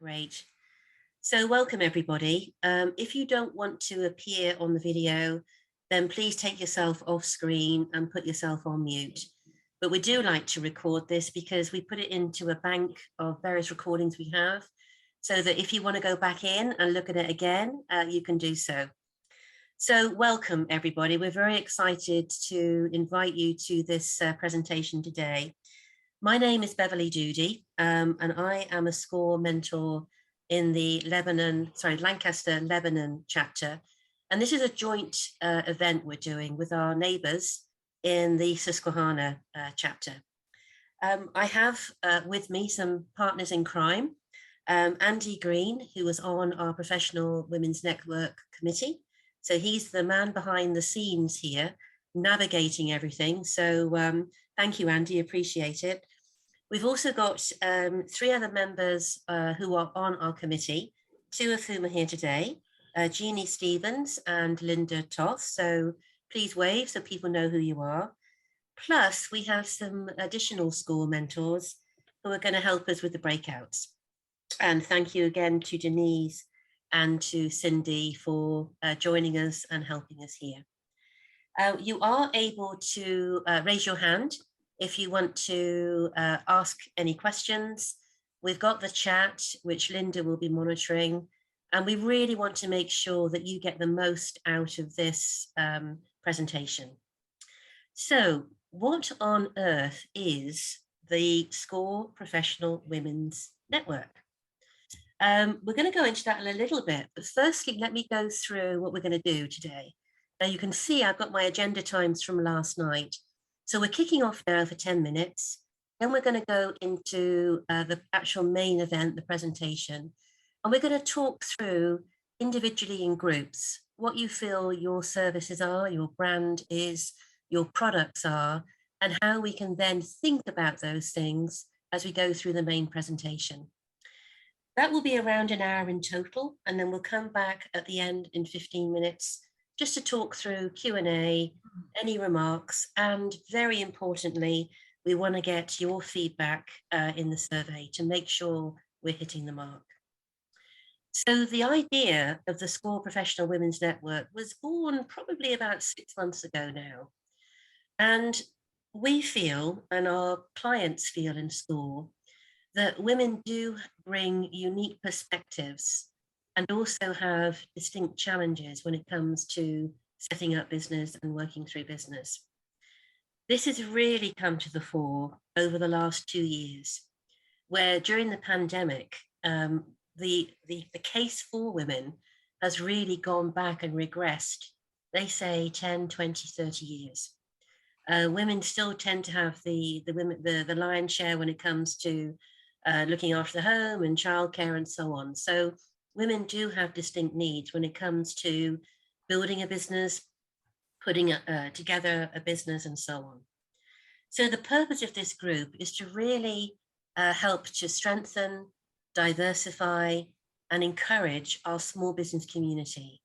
Great. So welcome everybody. If you don't want to appear on the video, then please take yourself off screen and put yourself on mute. But we do like to record this because we put it into a bank of various recordings we have, so that if you want to go back in and look at it again, you can do so. So welcome everybody. We're very excited to invite you to this presentation today. My name is Beverley Doody, and I am a SCORE mentor in the Lancaster-Lebanon chapter. And this is a joint event we're doing with our neighbours in the Susquehanna chapter. I have with me some partners in crime, Andy Green, who was on our Professional Women's Network Committee. So he's the man behind the scenes here, navigating everything. So thank you, Andy, appreciate it. We've also got 3 other members who are on our committee, 2 of whom are here today, Jeannie Stevens and Linda Toth. So please wave so people know who you are. Plus, we have some additional SCORE mentors who are going to help us with the breakouts. And thank you again to Denise and to Cindy for joining us and helping us here. You are able to raise your hand if you want to ask any questions. We've got the chat, which Linda will be monitoring, and we really want to make sure that you get the most out of this presentation. So what on earth is the SCORE Professional Women's Network? We're going to go into that in a little bit, but firstly, let me go through what we're going to do today. Now you can see I've got my agenda times from last night. So we're kicking off now for 10 minutes. Then we're going to go into the actual main event, the presentation. And we're going to talk through individually in groups, what you feel your services are, your brand is, your products are, and how we can then think about those things as we go through the main presentation. That will be around an hour in total, and then we'll come back at the end in 15 minutes just to talk through Q&A, any remarks, and very importantly, we want to get your feedback in the survey to make sure we're hitting the mark. So the idea of the SCORE Professional Women's Network was born probably about 6 months ago now. And we feel, and our clients feel in SCORE, that women do bring unique perspectives and also have distinct challenges when it comes to setting up business and working through business. This has really come to the fore over the last 2 years, where during the pandemic, the case for women has really gone back and regressed, they say 10, 20, 30 years. Women still tend to have the lion's share when it comes to looking after the home and childcare and so on. So women do have distinct needs when it comes to building a business, putting together a business and so on. So the purpose of this group is to really help to strengthen, diversify, and encourage our small business community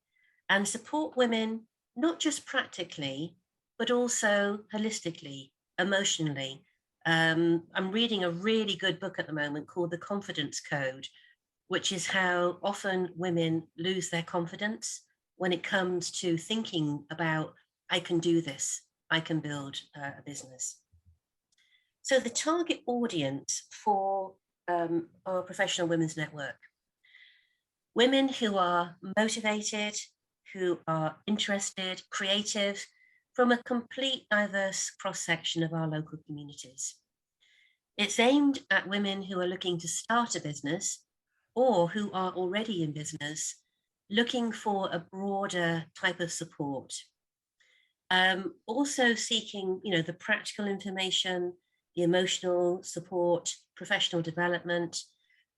and support women, not just practically, but also holistically, emotionally. I'm reading a really good book at the moment called The Confidence Code, which is how often women lose their confidence when it comes to thinking about, I can do this, I can build a business. So the target audience for our Professional Women's Network, women who are motivated, who are interested, creative, from a complete diverse cross-section of our local communities. It's aimed at women who are looking to start a business or who are already in business, looking for a broader type of support. Also seeking, the practical information, the emotional support, professional development,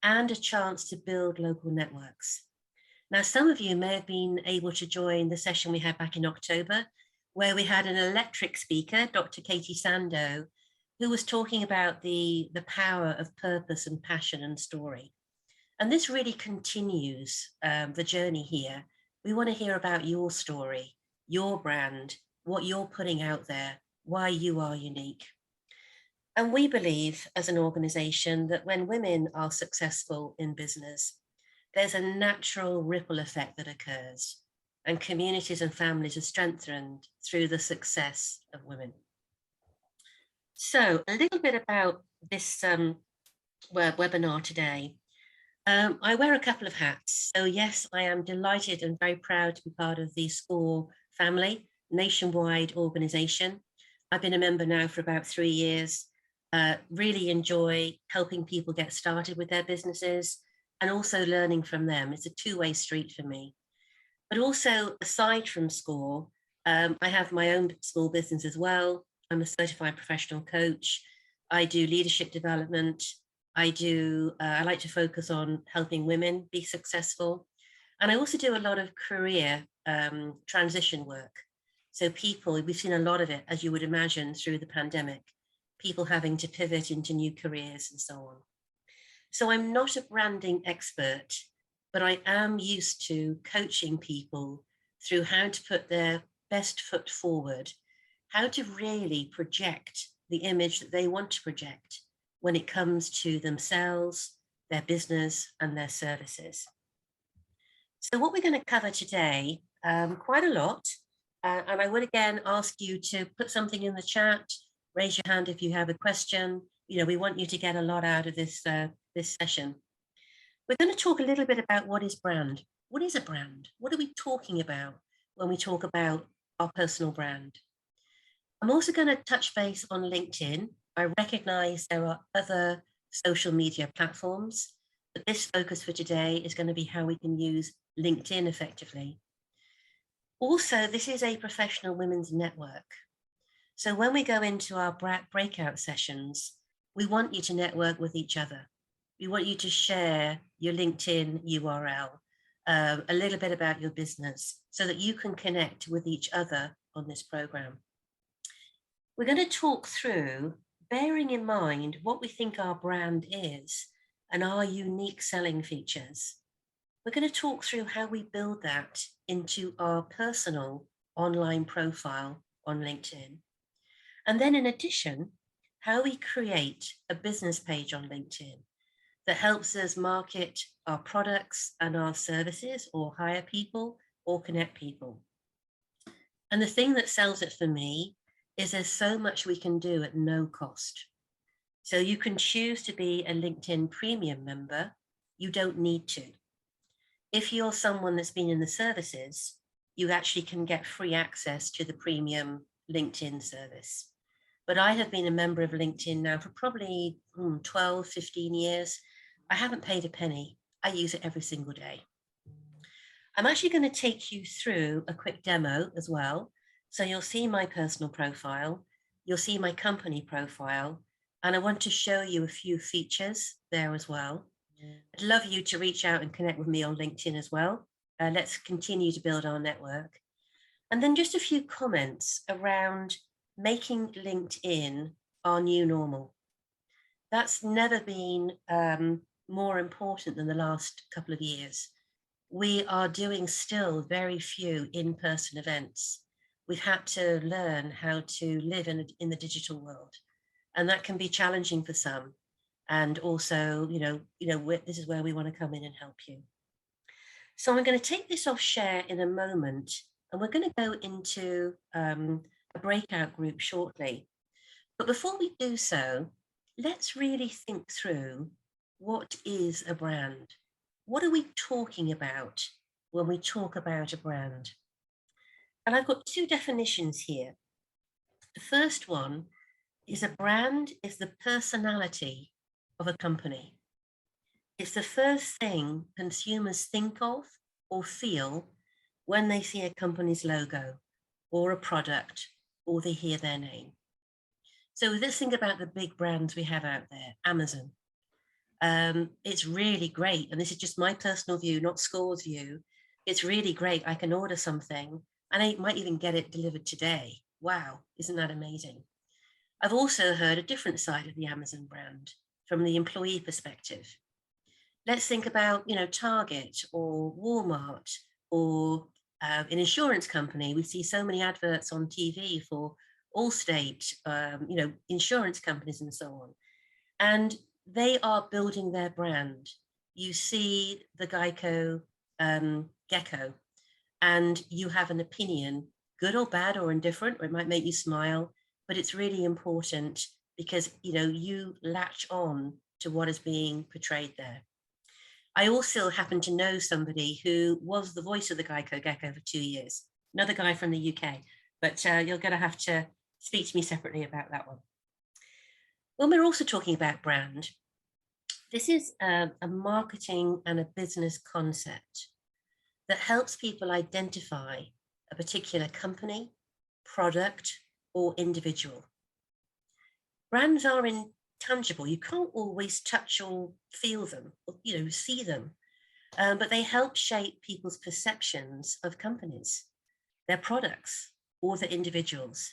and a chance to build local networks. Now, some of you may have been able to join the session we had back in October, where we had an electric speaker, Dr. Katie Sando, who was talking about the power of purpose and passion and story. And this really continues the journey here. We want to hear about your story, your brand, what you're putting out there, why you are unique. And we believe as an organization that when women are successful in business, there's a natural ripple effect that occurs, and communities and families are strengthened through the success of women. So a little bit about this webinar today. I wear a couple of hats. So yes, I am delighted and very proud to be part of the 𝗤𝗄 family, nationwide organization. I've been a member now for about 3 years. Really enjoy helping people get started with their businesses and also learning from them. It's a two-way street for me. But also, aside from 𝗤𝗄, I have my own small business as well. I'm a certified professional coach. I do leadership development. I like to focus on helping women be successful. And I also do a lot of career transition work. So we've seen a lot of it, as you would imagine, through the pandemic, people having to pivot into new careers and so on. So I'm not a branding expert, but I am used to coaching people through how to put their best foot forward, how to really project the image that they want to project when it comes to themselves, their business, and their services. So what we're going to cover today, quite a lot, and I would again ask you to put something in the chat, raise your hand if you have a question. We want you to get a lot out of this session. We're going to talk a little bit about what is brand. What is a brand? What are we talking about when we talk about our personal brand? I'm also going to touch base on LinkedIn. I recognize there are other social media platforms, but this focus for today is going to be how we can use LinkedIn effectively. Also, this is a professional women's network. So when we go into our breakout sessions, we want you to network with each other. We want you to share your LinkedIn URL, a little bit about your business, so that you can connect with each other on this program. We're going to talk through, bearing in mind what we think our brand is and our unique selling features. We're going to talk through how we build that into our personal online profile on LinkedIn. And then in addition, how we create a business page on LinkedIn that helps us market our products and our services, or hire people or connect people. And the thing that sells it for me is there's so much we can do at no cost. So you can choose to be a LinkedIn premium member. You don't need to. If you're someone that's been in the services, you actually can get free access to the premium LinkedIn service. But I have been a member of LinkedIn now for probably 12, 15 years. I haven't paid a penny. I use it every single day. I'm actually going to take you through a quick demo as well. So you'll see my personal profile, you'll see my company profile, and I want to show you a few features there as well. I'd love you to reach out and connect with me on LinkedIn as well. Let's continue to build our network. And then just a few comments around making LinkedIn our new normal. That's never been more important than the last couple of years. We are doing still very few in-person events. We've had to learn how to live in the digital world, and that can be challenging for some. And also, this is where we want to come in and help you. So I'm going to take this off share in a moment, and we're going to go into a breakout group shortly. But before we do so, let's really think through, what is a brand? What are we talking about when we talk about a brand? And I've got two definitions here. The first one is, a brand is the personality of a company. It's the first thing consumers think of or feel when they see a company's logo or a product, or they hear their name. So let's think about the big brands we have out there. Amazon. It's really great. And this is just my personal view, not 𝗤𝗄's view. It's really great. I can order something and I might even get it delivered today. Wow, isn't that amazing? I've also heard a different side of the Amazon brand from the employee perspective. Let's think about, Target or Walmart or an insurance company. We see so many adverts on TV for Allstate, you know, insurance companies and so on. And they are building their brand. You see the gecko, and you have an opinion, good or bad or indifferent, or it might make you smile, but it's really important because, you know, you latch on to what is being portrayed there. I also happen to know somebody who was the voice of the gecko for 2 years, another guy from the UK, but you're going to have to speak to me separately about that one. When we're also talking about brand, this is a marketing and a business concept that helps people identify a particular company, product, or individual. Brands are intangible. You can't always touch or feel them, or, you know, see them, but they help shape people's perceptions of companies, their products, or their individuals.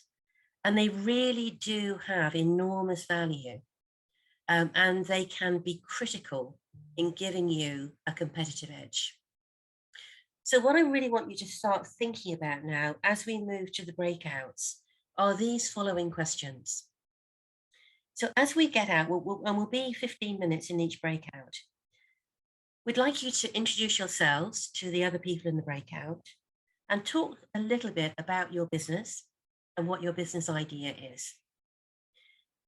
And they really do have enormous value. And they can be critical in giving you a competitive edge. So what I really want you to start thinking about now as we move to the breakouts are these following questions. So as we get out, we'll be 15 minutes in each breakout. We'd like you to introduce yourselves to the other people in the breakout and talk a little bit about your business and what your business idea is.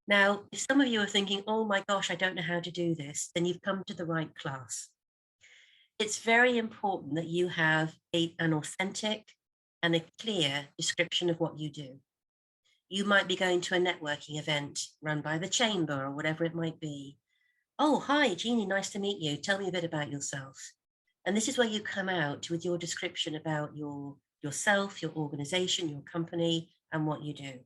Now, if some of you are thinking, oh my gosh, I don't know how to do this, then you've come to the right class. It's very important that you have an authentic and a clear description of what you do. You might be going to a networking event run by the chamber or whatever it might be. Oh, hi, Jeannie, nice to meet you. Tell me a bit about yourself. And this is where you come out with your description about yourself, your organization, your company, and what you do.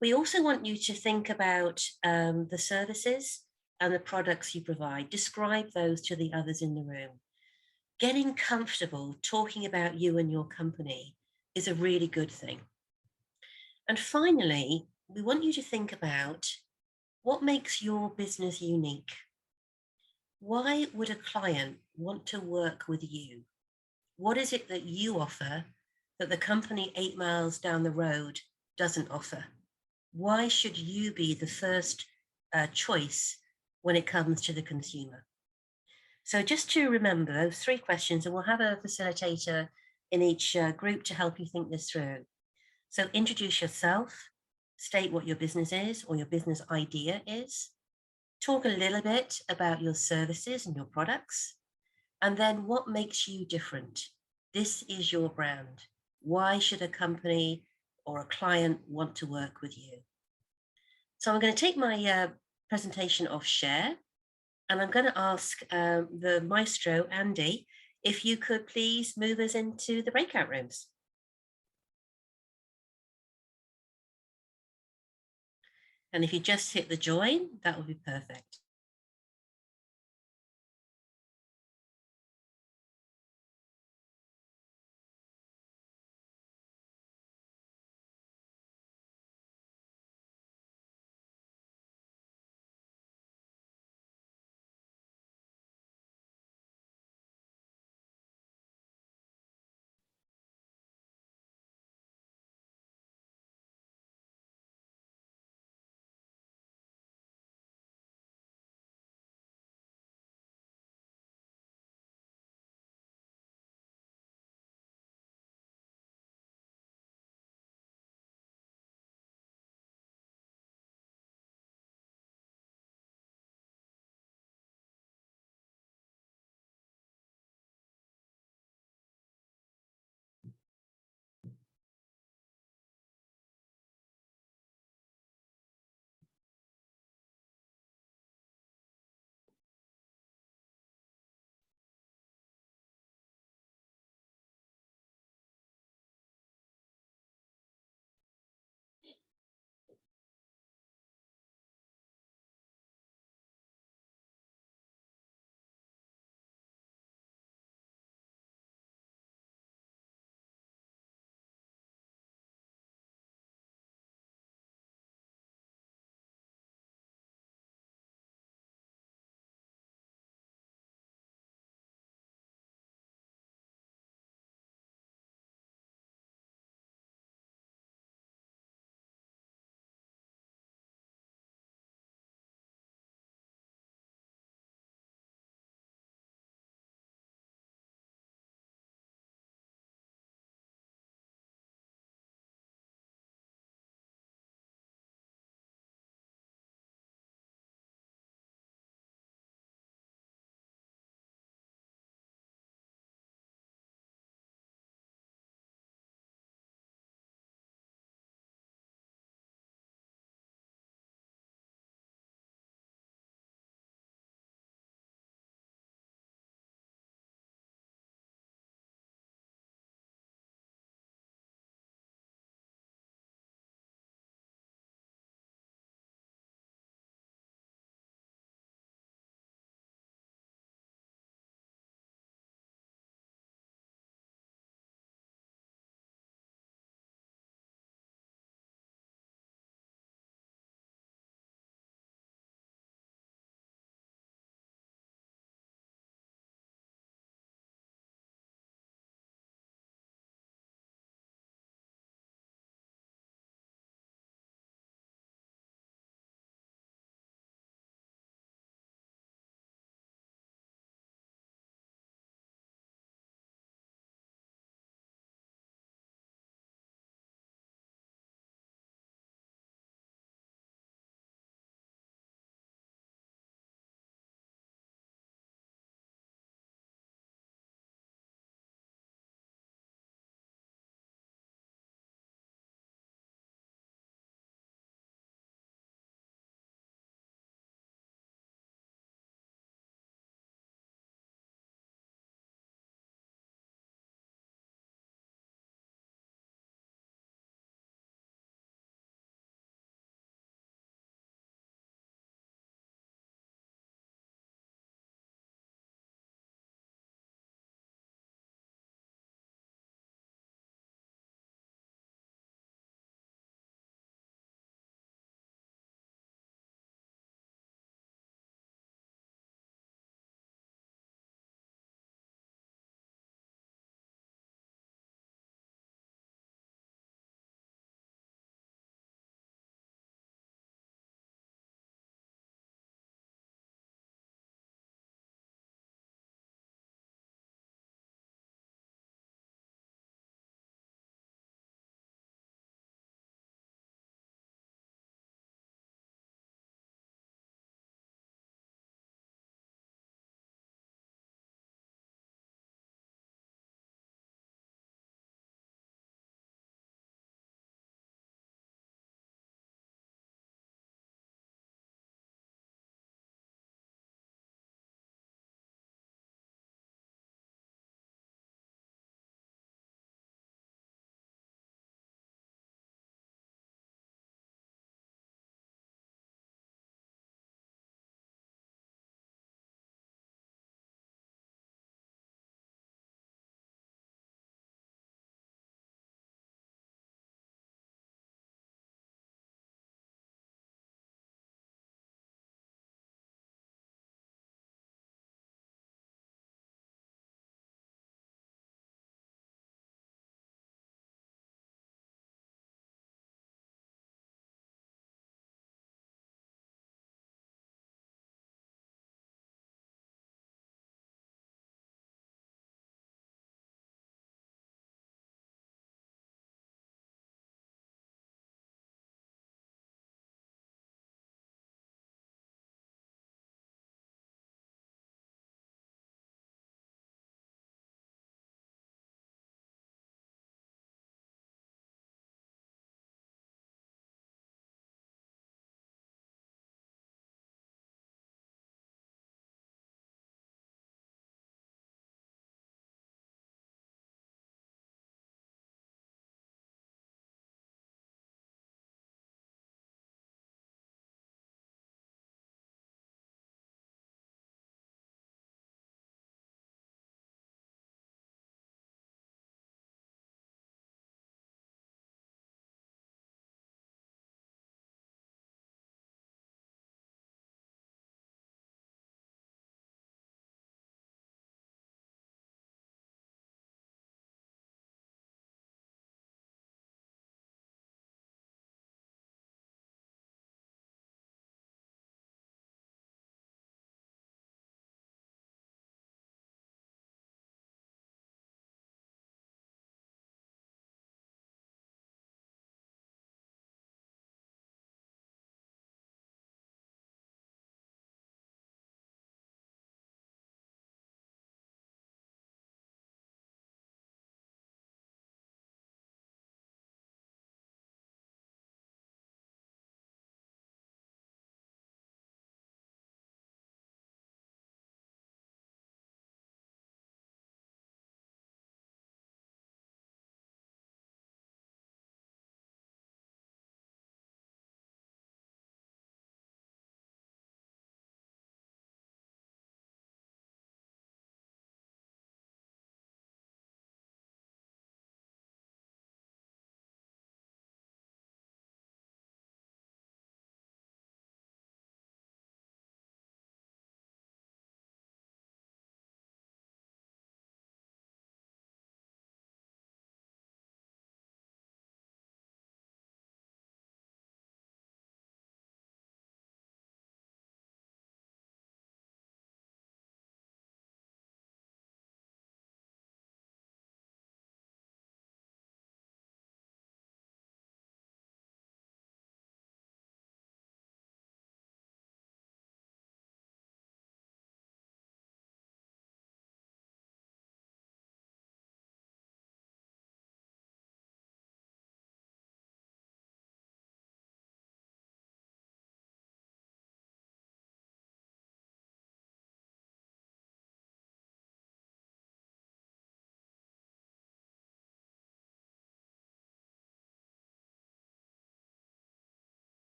We also want you to think about the services and the products you provide. Describe those to the others in the room. Getting comfortable talking about you and your company is a really good thing. And finally, we want you to think about what makes your business unique. Why would a client want to work with you? What is it that you offer that the company 8 miles down the road doesn't offer? Why should you be the first choice when it comes to the consumer? So just to remember those 3 questions, and we'll have a facilitator in each group to help you think this through. So introduce yourself, state what your business is or your business idea is, talk a little bit about your services and your products, and then what makes you different. This is your brand. Why should a company or a client want to work with you? So I'm going to take my presentation off share, and I'm going to ask the maestro, Andy, if you could please move us into the breakout rooms. And if you just hit the join, that would be perfect.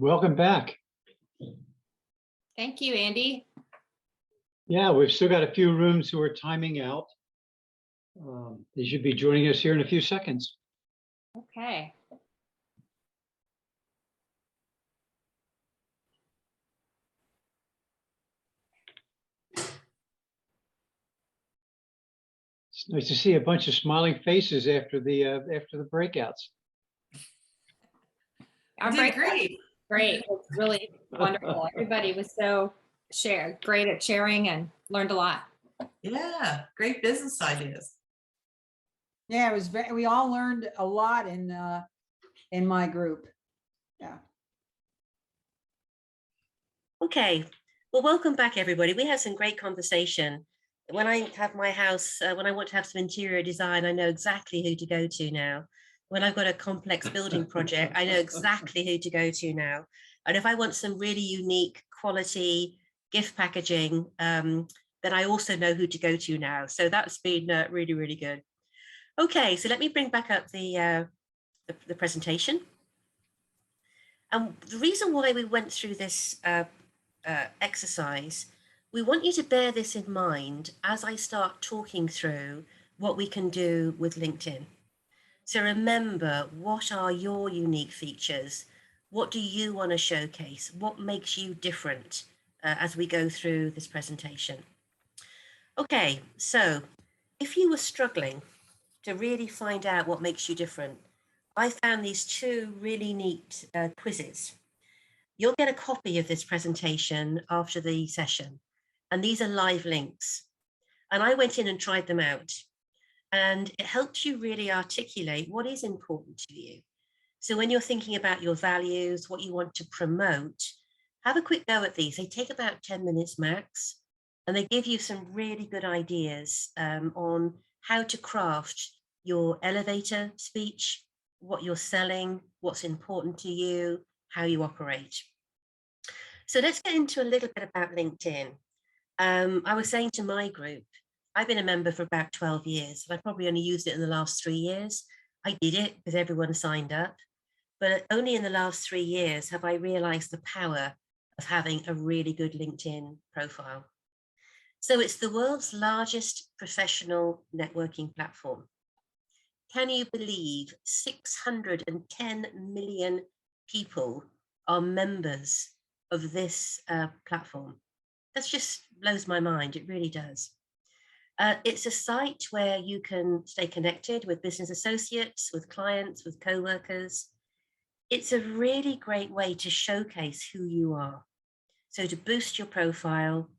Welcome back. Thank you, Andy. Yeah, we've still got a few rooms who are timing out. They should be joining us here in a few seconds. Okay. It's nice to see a bunch of smiling faces after the breakouts. Our Did great. Great. It was really wonderful. Everybody was so great at sharing and learned a lot. Yeah, great business ideas. Yeah, it was very, we all learned a lot in my group. Yeah. Okay, well, welcome back, everybody. We had some great conversation. When I have my house, when I want to have some interior design, I know exactly who to go to now. When I've got a complex building project, I know exactly who to go to now. And if I want some really unique quality gift packaging, then I also know who to go to now. So that's been really, really good. Okay, so let me bring back up the presentation. And the reason why we went through this exercise, we want you to bear this in mind as I start talking through what we can do with LinkedIn. So remember, what are your unique features? What do you want to showcase? What makes you different as we go through this presentation? Okay, so if you were struggling to really find out what makes you different, I found these two really neat quizzes. You'll get a copy of this presentation after the session, and these are live links. And I went in and tried them out, and it helps you really articulate what is important to you. So when you're thinking about your values, what you want to promote, have a quick go at these. They take about 10 minutes max, and they give you some really good ideas on how to craft your elevator speech, what you're selling, what's important to you, how you operate. So let's get into a little bit about LinkedIn. I was saying to my group, I've been a member for about 12 years, and I probably only used it in the last 3 years. I did it because everyone signed up, but only in the last 3 years have I realized the power of having a really good LinkedIn profile. So it's the world's largest professional networking platform. Can you believe 610 million people are members of this platform? That just blows my mind. It really does. It's a site where you can stay connected with business associates, with clients, with co-workers. It's a really great way to showcase who you are. So to boost your profile,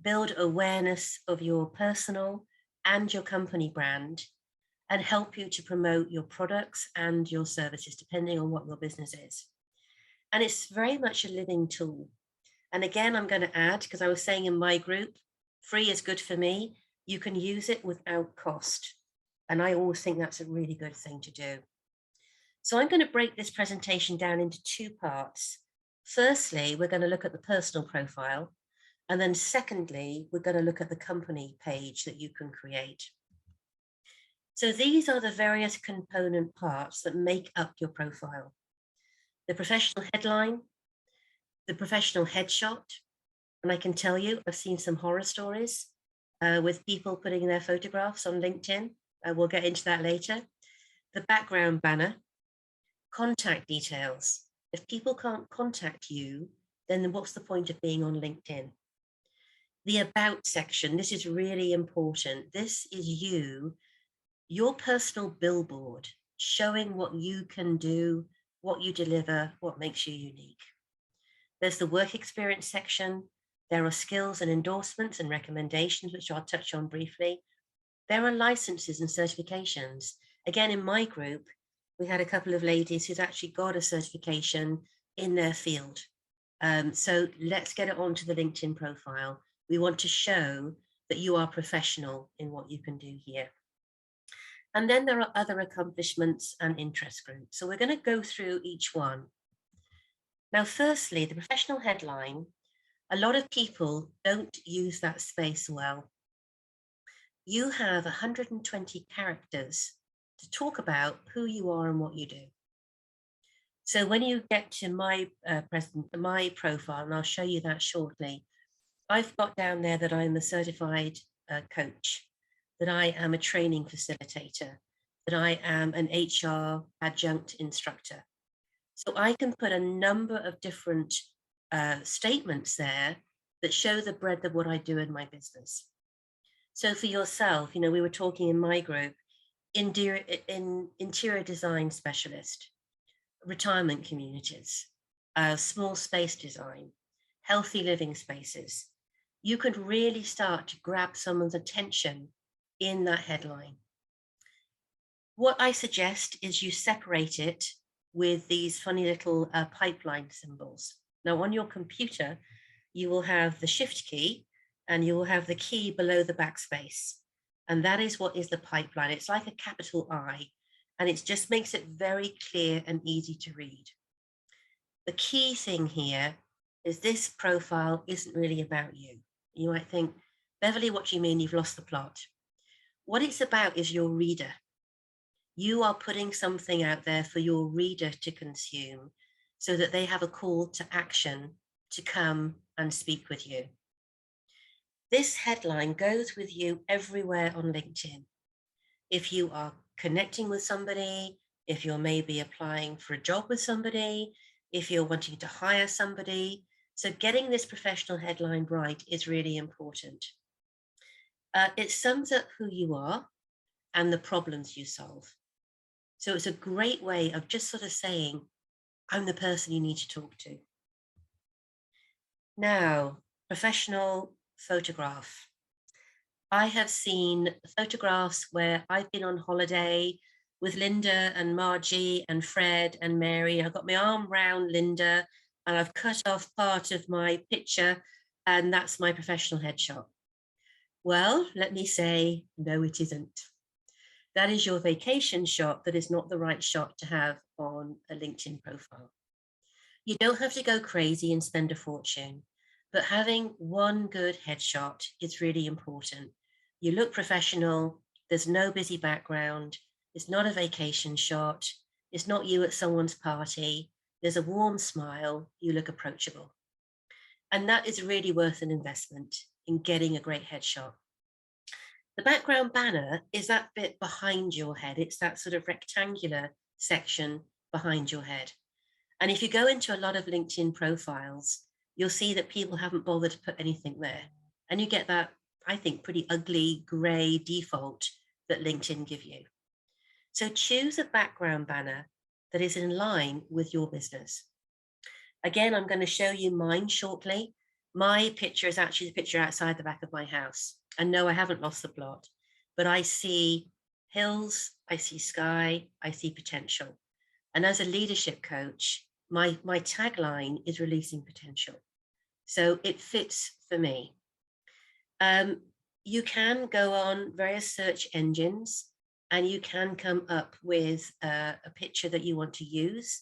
build awareness of your personal and your company brand, and help you to promote your products and your services, depending on what your business is. And it's very much a living tool. And again, I'm going to add, because I was saying in my group, free is good for me. You can use it without cost. And I always think that's a really good thing to do. So I'm going to break this presentation down into two parts. Firstly, we're going to look at the personal profile. And then secondly, we're going to look at the company page that you can create. So these are the various component parts that make up your profile. The professional headline, the professional headshot, and I can tell you, I've seen some horror stories with people putting their photographs on LinkedIn. We'll get into that later. The background banner, contact details. If people can't contact you, then what's the point of being on LinkedIn? The about section, this is really important. This is you, your personal billboard, showing what you can do, what you deliver, what makes you unique. There's the work experience section. There are skills and endorsements and recommendations, which I'll touch on briefly. There are licenses and certifications. Again, in my group, we had a couple of ladies who's actually got a certification in their field. So let's get it onto the LinkedIn profile. We want to show that you are professional in what you can do here. And then there are other accomplishments and interest groups. So we're going to go through each one. Now, firstly, the professional headline, a lot of people don't use that space well. You have 120 characters to talk about who you are and what you do. So when you get to my my profile, and I'll show you that shortly, I've got down there that I'm a certified coach, that I am a training facilitator, that I am an HR adjunct instructor. So I can put a number of different statements there that show the breadth of what I do in my business. So for yourself, you know, we were talking in my group, interior design specialist, retirement communities, small space design, healthy living spaces. You could really start to grab someone's attention in that headline. What I suggest is you separate it with these funny little pipeline symbols. Now on your computer, you will have the shift key and you will have the key below the backspace. And that is what is the pipeline. It's like a capital I, and it just makes it very clear and easy to read. The key thing here is this profile isn't really about you. You might think, Beverley, what do you mean you've lost the plot? What it's about is your reader. You are putting something out there for your reader to consume so that they have a call to action to come and speak with you. This headline goes with you everywhere on LinkedIn. If you are connecting with somebody, if you're maybe applying for a job with somebody, if you're wanting to hire somebody. So getting this professional headline right is really important. It sums up who you are and the problems you solve. So it's a great way of just sort of saying, I'm the person you need to talk to. Now, professional photograph. I have seen photographs where I've been on holiday with Linda and Margie and Fred and Mary. I've got my arm round Linda and I've cut off part of my picture, and that's my professional headshot. Well, let me say, no, it isn't. That is your vacation shot that is not the right shot to have on a LinkedIn profile. You don't have to go crazy and spend a fortune, but having one good headshot is really important. You look professional, there's no busy background, it's not a vacation shot, it's not you at someone's party, there's a warm smile, you look approachable. And that is really worth an investment in getting a great headshot. The background banner is that bit behind your head. It's that sort of rectangular section behind your head. And if you go into a lot of LinkedIn profiles, you'll see that people haven't bothered to put anything there. And you get that, I think, pretty ugly gray default that LinkedIn give you. So choose a background banner that is in line with your business. Again, I'm going to show you mine shortly. My picture is actually the picture outside the back of my house. And no, I haven't lost the plot, but I see hills, I see sky, I see potential. And as a leadership coach, my tagline is releasing potential. So it fits for me. You can go on various search engines and you can come up with a picture that you want to use.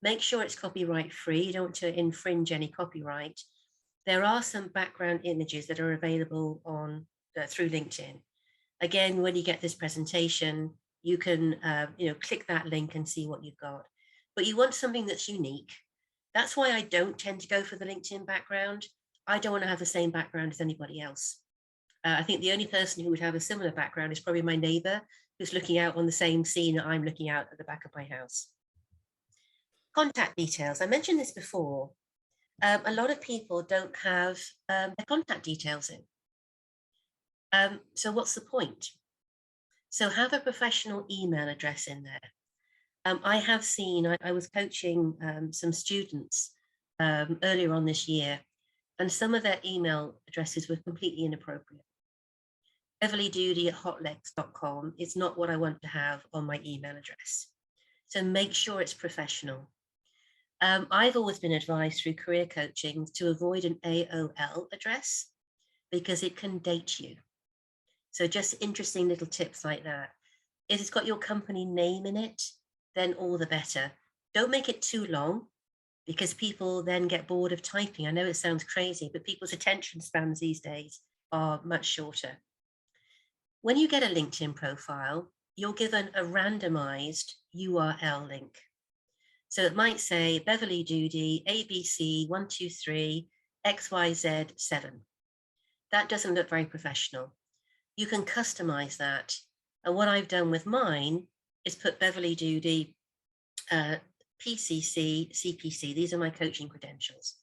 Make sure it's copyright free. You don't want to infringe any copyright. There are some background images that are available on through LinkedIn. Again, when you get this presentation, you can click that link and see what you've got. But you want something that's unique. That's why I don't tend to go for the LinkedIn background. I don't want to have the same background as anybody else. I think the only person who would have a similar background is probably my neighbor who's looking out on the same scene that I'm looking out at the back of my house. Contact details. I mentioned this before. A lot of people don't have their contact details in. So what's the point? So have a professional email address in there. I have seen, I was coaching some students earlier on this year, and some of their email addresses were completely inappropriate. Beverley Doody at hotlex.com is not what I want to have on my email address. So make sure it's professional. I've always been advised through career coaching to avoid an AOL address because it can date you. So just interesting little tips like that. If it's got your company name in it, then all the better. Don't make it too long because people then get bored of typing. I know it sounds crazy, but people's attention spans these days are much shorter. When you get a LinkedIn profile, you're given a randomized URL link. So it might say Beverley Doody, ABC 123 XYZ 7. That doesn't look very professional. You can customize that. And what I've done with mine is put Beverley Doody, PCC, CPC. These are my coaching credentials.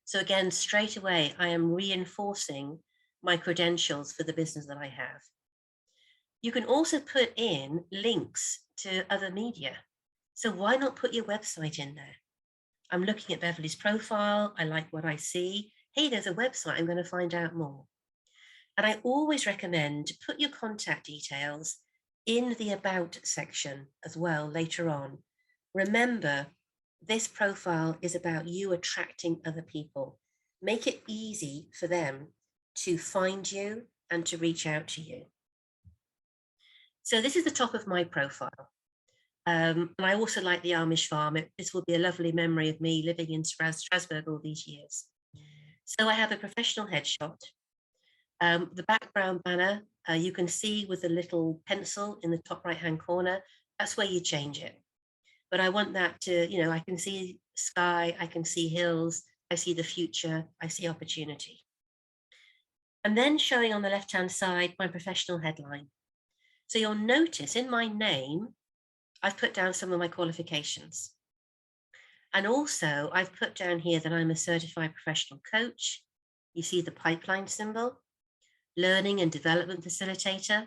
So again, straight away, I am reinforcing my credentials for the business that I have. You can also put in links to other media. So why not put your website in there? I'm looking at Beverley's profile. I like what I see. Hey, there's a website. I'm going to find out more. And I always recommend to put your contact details in the About section as well later on. Remember, this profile is about you attracting other people. Make it easy for them to find you and to reach out to you. So this is the top of my profile. And I also like the Amish farm. This will be a lovely memory of me living in Strasbourg all these years. So I have a professional headshot. The background banner, you can see with the little pencil in the top right-hand corner, that's where you change it. But I want that to, you know, I can see sky, I can see hills, I see the future, I see opportunity. And then showing on the left-hand side, my professional headline. So you'll notice in my name, I've put down some of my qualifications. And also I've put down here that I'm a certified professional coach. You see the pipeline symbol, learning and development facilitator,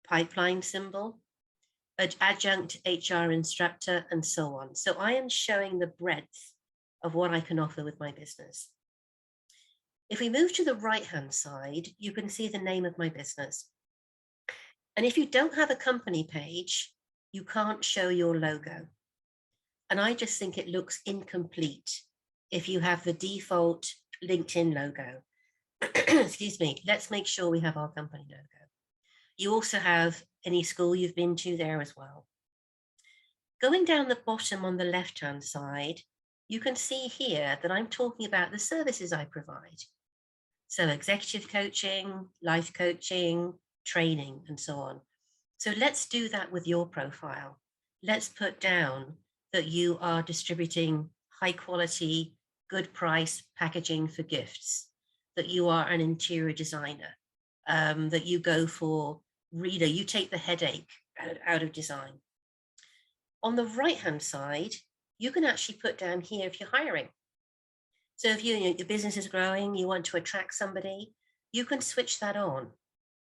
pipeline symbol, adjunct HR instructor, and so on. So I am showing the breadth of what I can offer with my business. If we move to the right-hand side, you can see the name of my business. And if you don't have a company page, you can't show your logo. And I just think it looks incomplete if you have the default LinkedIn logo. Excuse me, let's make sure we have our company logo. You also have any school you've been to there as well. Going down the bottom on the left-hand side, you can see here that I'm talking about the services I provide. So executive coaching, life coaching, training, and so on. So let's do that with your profile. Let's put down that you are distributing high quality, good price packaging for gifts, that you are an interior designer, that you go for reader, you take the headache out of design. On the right-hand side, you can actually put down here if you're hiring. So if your business is growing, you want to attract somebody, you can switch that on.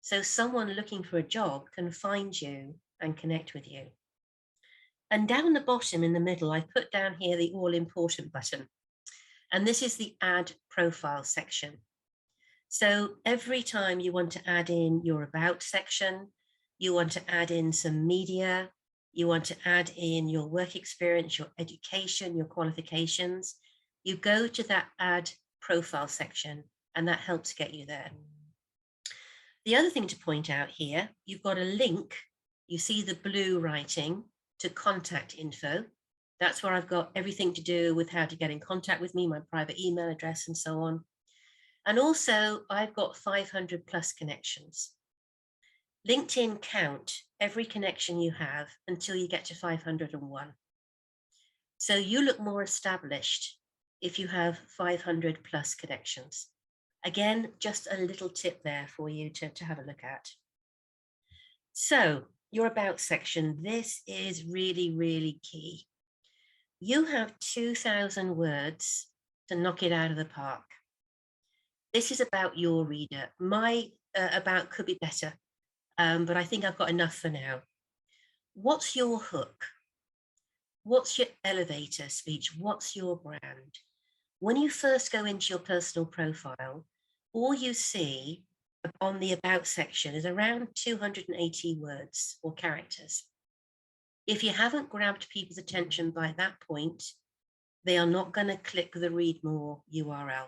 So someone looking for a job can find you and connect with you. And down the bottom in the middle, I put down here the all important button. And this is the add profile section. So every time you want to add in your about section, you want to add in some media, you want to add in your work experience, your education, your qualifications, you go to that add profile section, and that helps get you there. The other thing to point out here, you've got a link, you see the blue writing, to contact info. That's where I've got everything to do with how to get in contact with me, my private email address and so on. And also I've got 500 plus connections. LinkedIn count every connection you have until you get to 501. So you look more established if you have 500 plus connections. Again, just a little tip there for you to have a look at. So your about section, this is really, really key. You have 2,000 words to knock it out of the park. This is about your reader. My about could be better, but I think I've got enough for now. What's your hook? What's your elevator speech? What's your brand? When you first go into your personal profile, all you see on the about section is around 280 words or characters. If you haven't grabbed people's attention by that point, they are not going to click the read more URL.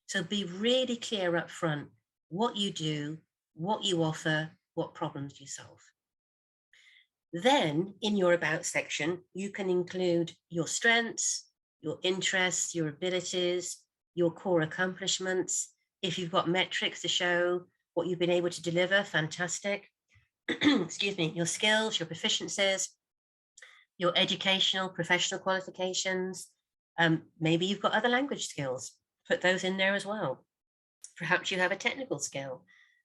So be really clear up front what you do, what you offer, what problems you solve. Then in your about section, you can include your strengths, your interests, your abilities, your core accomplishments. If you've got metrics to show what you've been able to deliver, fantastic. Excuse me, your skills, your proficiencies. your educational, professional qualifications. Maybe you've got other language skills, put those in there as well. Perhaps you have a technical skill.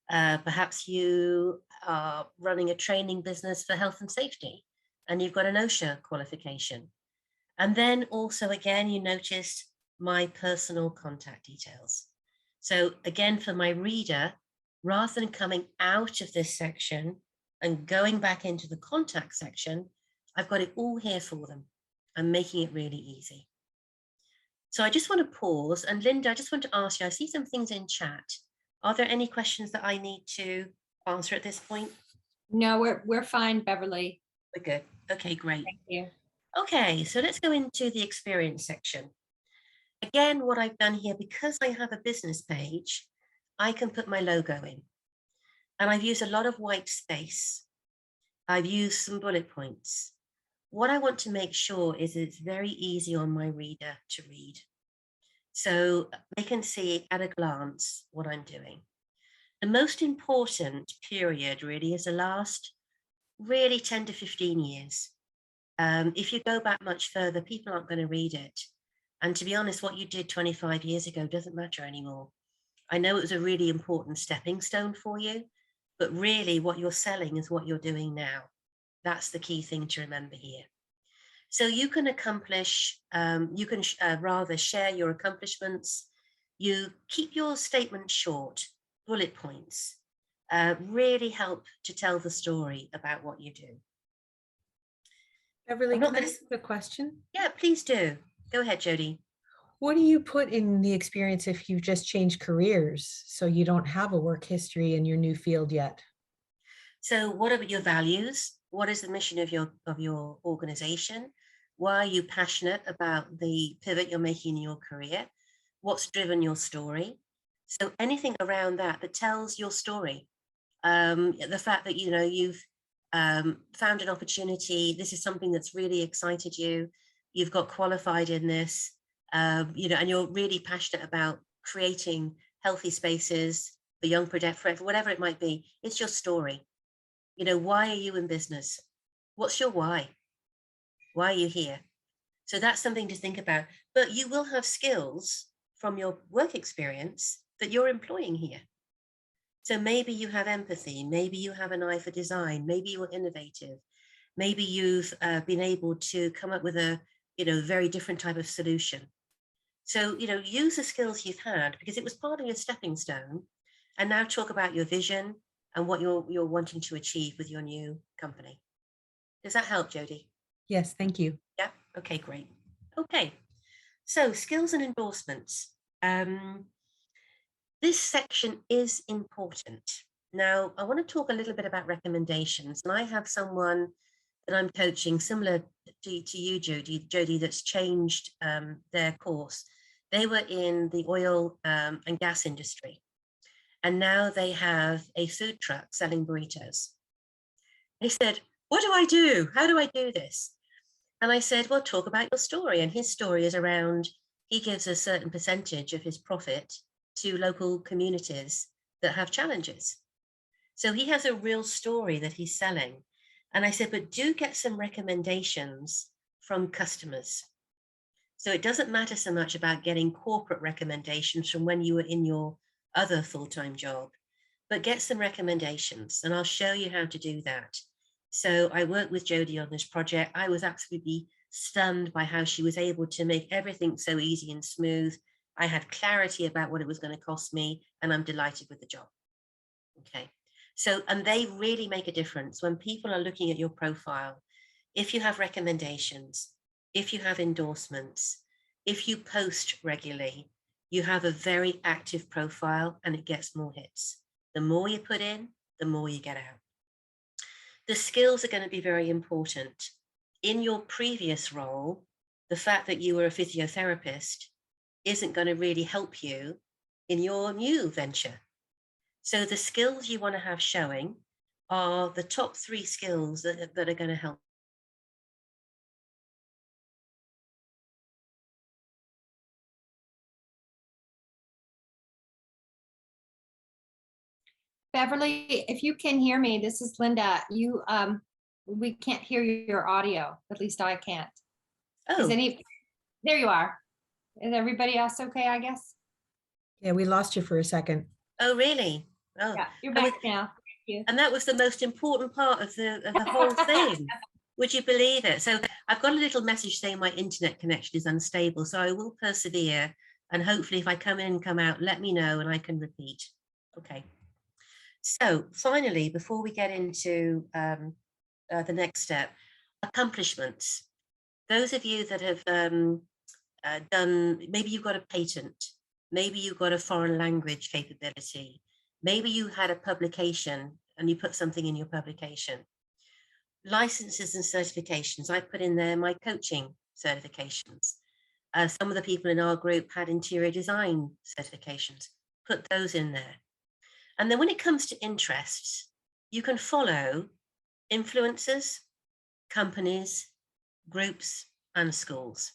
Perhaps you are running a training business for health and safety, and you've got an OSHA qualification. And then also, again, you noticed my personal contact details. So again, for my reader, rather than coming out of this section and going back into the contact section, I've got it all here for them. I'm making it really easy. So I just want to pause, and Linda, I just want to ask you, I see some things in chat. Are there any questions that I need to answer at this point? No, we're fine, Beverly. We're good. Okay, great. Thank you. Okay, so let's go into the experience section. Again, what I've done here, because I have a business page, I can put my logo in. And I've used a lot of white space. I've used some bullet points. What I want to make sure is it's very easy on my reader to read. So they can see at a glance what I'm doing. The most important period really is the last really 10 to 15 years. If you go back much further, people aren't going to read it. And to be honest, what you did 25 years ago doesn't matter anymore. I know it was a really important stepping stone for you, but really what you're selling is what you're doing now. That's the key thing to remember here. So you can accomplish, you can rather share your accomplishments. You keep your statement short, bullet points, really help to tell the story about what you do. Beverly, I'm not can I gonna- ask a question? Yeah, please do. Go ahead, Jody. What do you put in the experience if you just changed careers so you don't have a work history in your new field yet? So what are your values? What is the mission of your organization? Why are you passionate about the pivot you're making in your career? What's driven your story? So anything around that that tells your story. The fact that, you know, you've found an opportunity, this is something that's really excited you, you've got qualified in this, you know, and you're really passionate about creating healthy spaces for young for whatever it might be. It's your story. You know, why are you in business? What's your why? Why are you here? So that's something to think about. But you will have skills from your work experience that you're employing here. So maybe you have empathy, maybe you have an eye for design, maybe you're innovative, maybe you've been able to come up with a, you know, very different type of solution. So, you know, use the skills you've had because it was part of your stepping stone, and now talk about your vision and what you're wanting to achieve with your new company. Does that help, Jody? Yes, thank you. Yeah, okay, great. Okay, so skills and endorsements. This section is important. Now, I want to talk a little bit about recommendations, and I have someone that I'm coaching similar to you, Jody, that's changed their course. They were in the oil and gas industry, and now they have a food truck selling burritos. He said, what do I do? How do I do this? And I said, well, talk about your story. And his story is around, he gives a certain percentage of his profit to local communities that have challenges. So he has a real story that he's selling. And I said, but do get some recommendations from customers. So it doesn't matter so much about getting corporate recommendations from when you were in your other full-time job, but get some recommendations, and I'll show you how to do that. So I worked with Jody on this project. I was absolutely stunned by how she was able to make everything so easy and smooth. I had clarity about what it was going to cost me, and I'm delighted with the job. Okay, so, and they really make a difference when people are looking at your profile. If you have recommendations, if you have endorsements, if you post regularly, you have a very active profile and it gets more hits. The more you put in, the more you get out. The skills are going to be very important. In your previous role, the fact that you were a physiotherapist isn't going to really help you in your new venture. So the skills you want to have showing are the top 3 skills that are going to help. Beverly, if you can hear me, this is Linda. we can't hear your audio. At least I can't. Is Oh, there you are. Is everybody else okay, I guess? Yeah, we lost you for a second. oh, really? Oh, Yeah, you're and back now. Thank you. and that was the most important part of the whole thing. Would you believe it? So I've got a little message saying my internet connection is unstable, so I will persevere. And hopefully if I come in and come out, let me know and I can repeat. Okay. So finally, before we get into the next step, accomplishments. Those of you that have done, maybe you've got a patent, maybe you've got a foreign language capability, maybe you had a publication and you put something in your publication. Licenses and certifications, I put in there my coaching certifications. Some of the people in our group had interior design certifications, put those in there. And then when it comes to interests, you can follow influencers, companies, groups, and schools.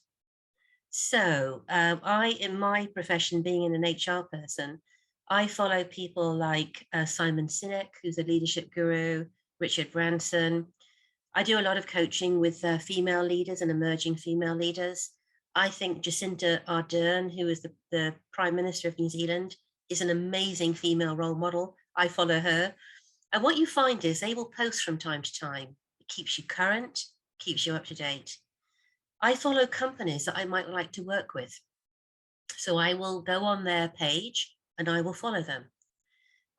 So I, in my profession, being an HR person, I follow people like Simon Sinek, who's a leadership guru, Richard Branson. I do a lot of coaching with female leaders and emerging female leaders. I think Jacinda Ardern, who is the Prime Minister of New Zealand, is an amazing female role model. I follow her. And what you find is they will post from time to time. It keeps you current, keeps you up to date. I follow companies that I might like to work with. So I will go on their page and I will follow them.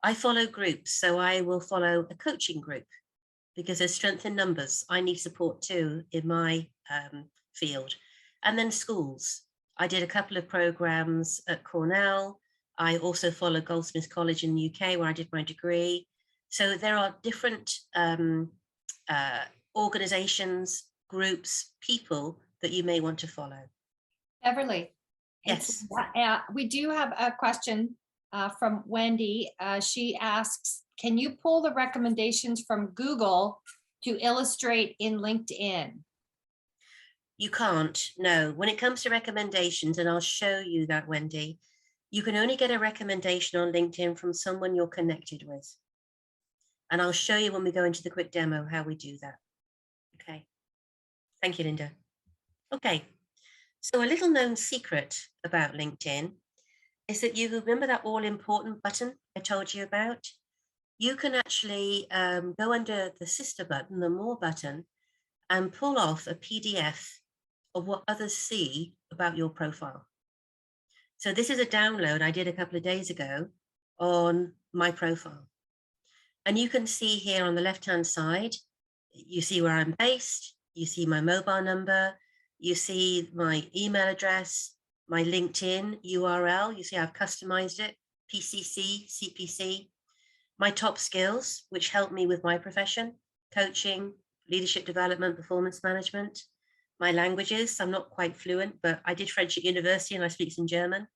I follow groups, so I will follow a coaching group because there's strength in numbers. I need support too in my field. And then schools. I did a couple of programs at Cornell. I also follow Goldsmiths College in the UK where I did my degree. So there are different organizations, groups, people that you may want to follow. Beverly. Yes. We do have a question from Wendy. She asks, can you pull the recommendations from Google to illustrate in LinkedIn? You can't, no. When it comes to recommendations, and I'll show you that, Wendy, you can only get a recommendation on LinkedIn from someone you're connected with. And I'll show you when we go into the quick demo how we do that. Okay. Thank you, Linda. Okay. So a little known secret about LinkedIn is that you remember that all important button I told you about? You can actually go under the sister button, the more button, and pull off a PDF of what others see about your profile. So this is a download I did a couple of days ago on my profile. And you can see here on the left-hand side, you see where I'm based, you see my mobile number, you see my email address, my LinkedIn URL, you see I've customized it, PCC, CPC, my top skills, which help me with my profession, coaching, leadership development, performance management, my languages, I'm not quite fluent, but I did French at university and I speak some German,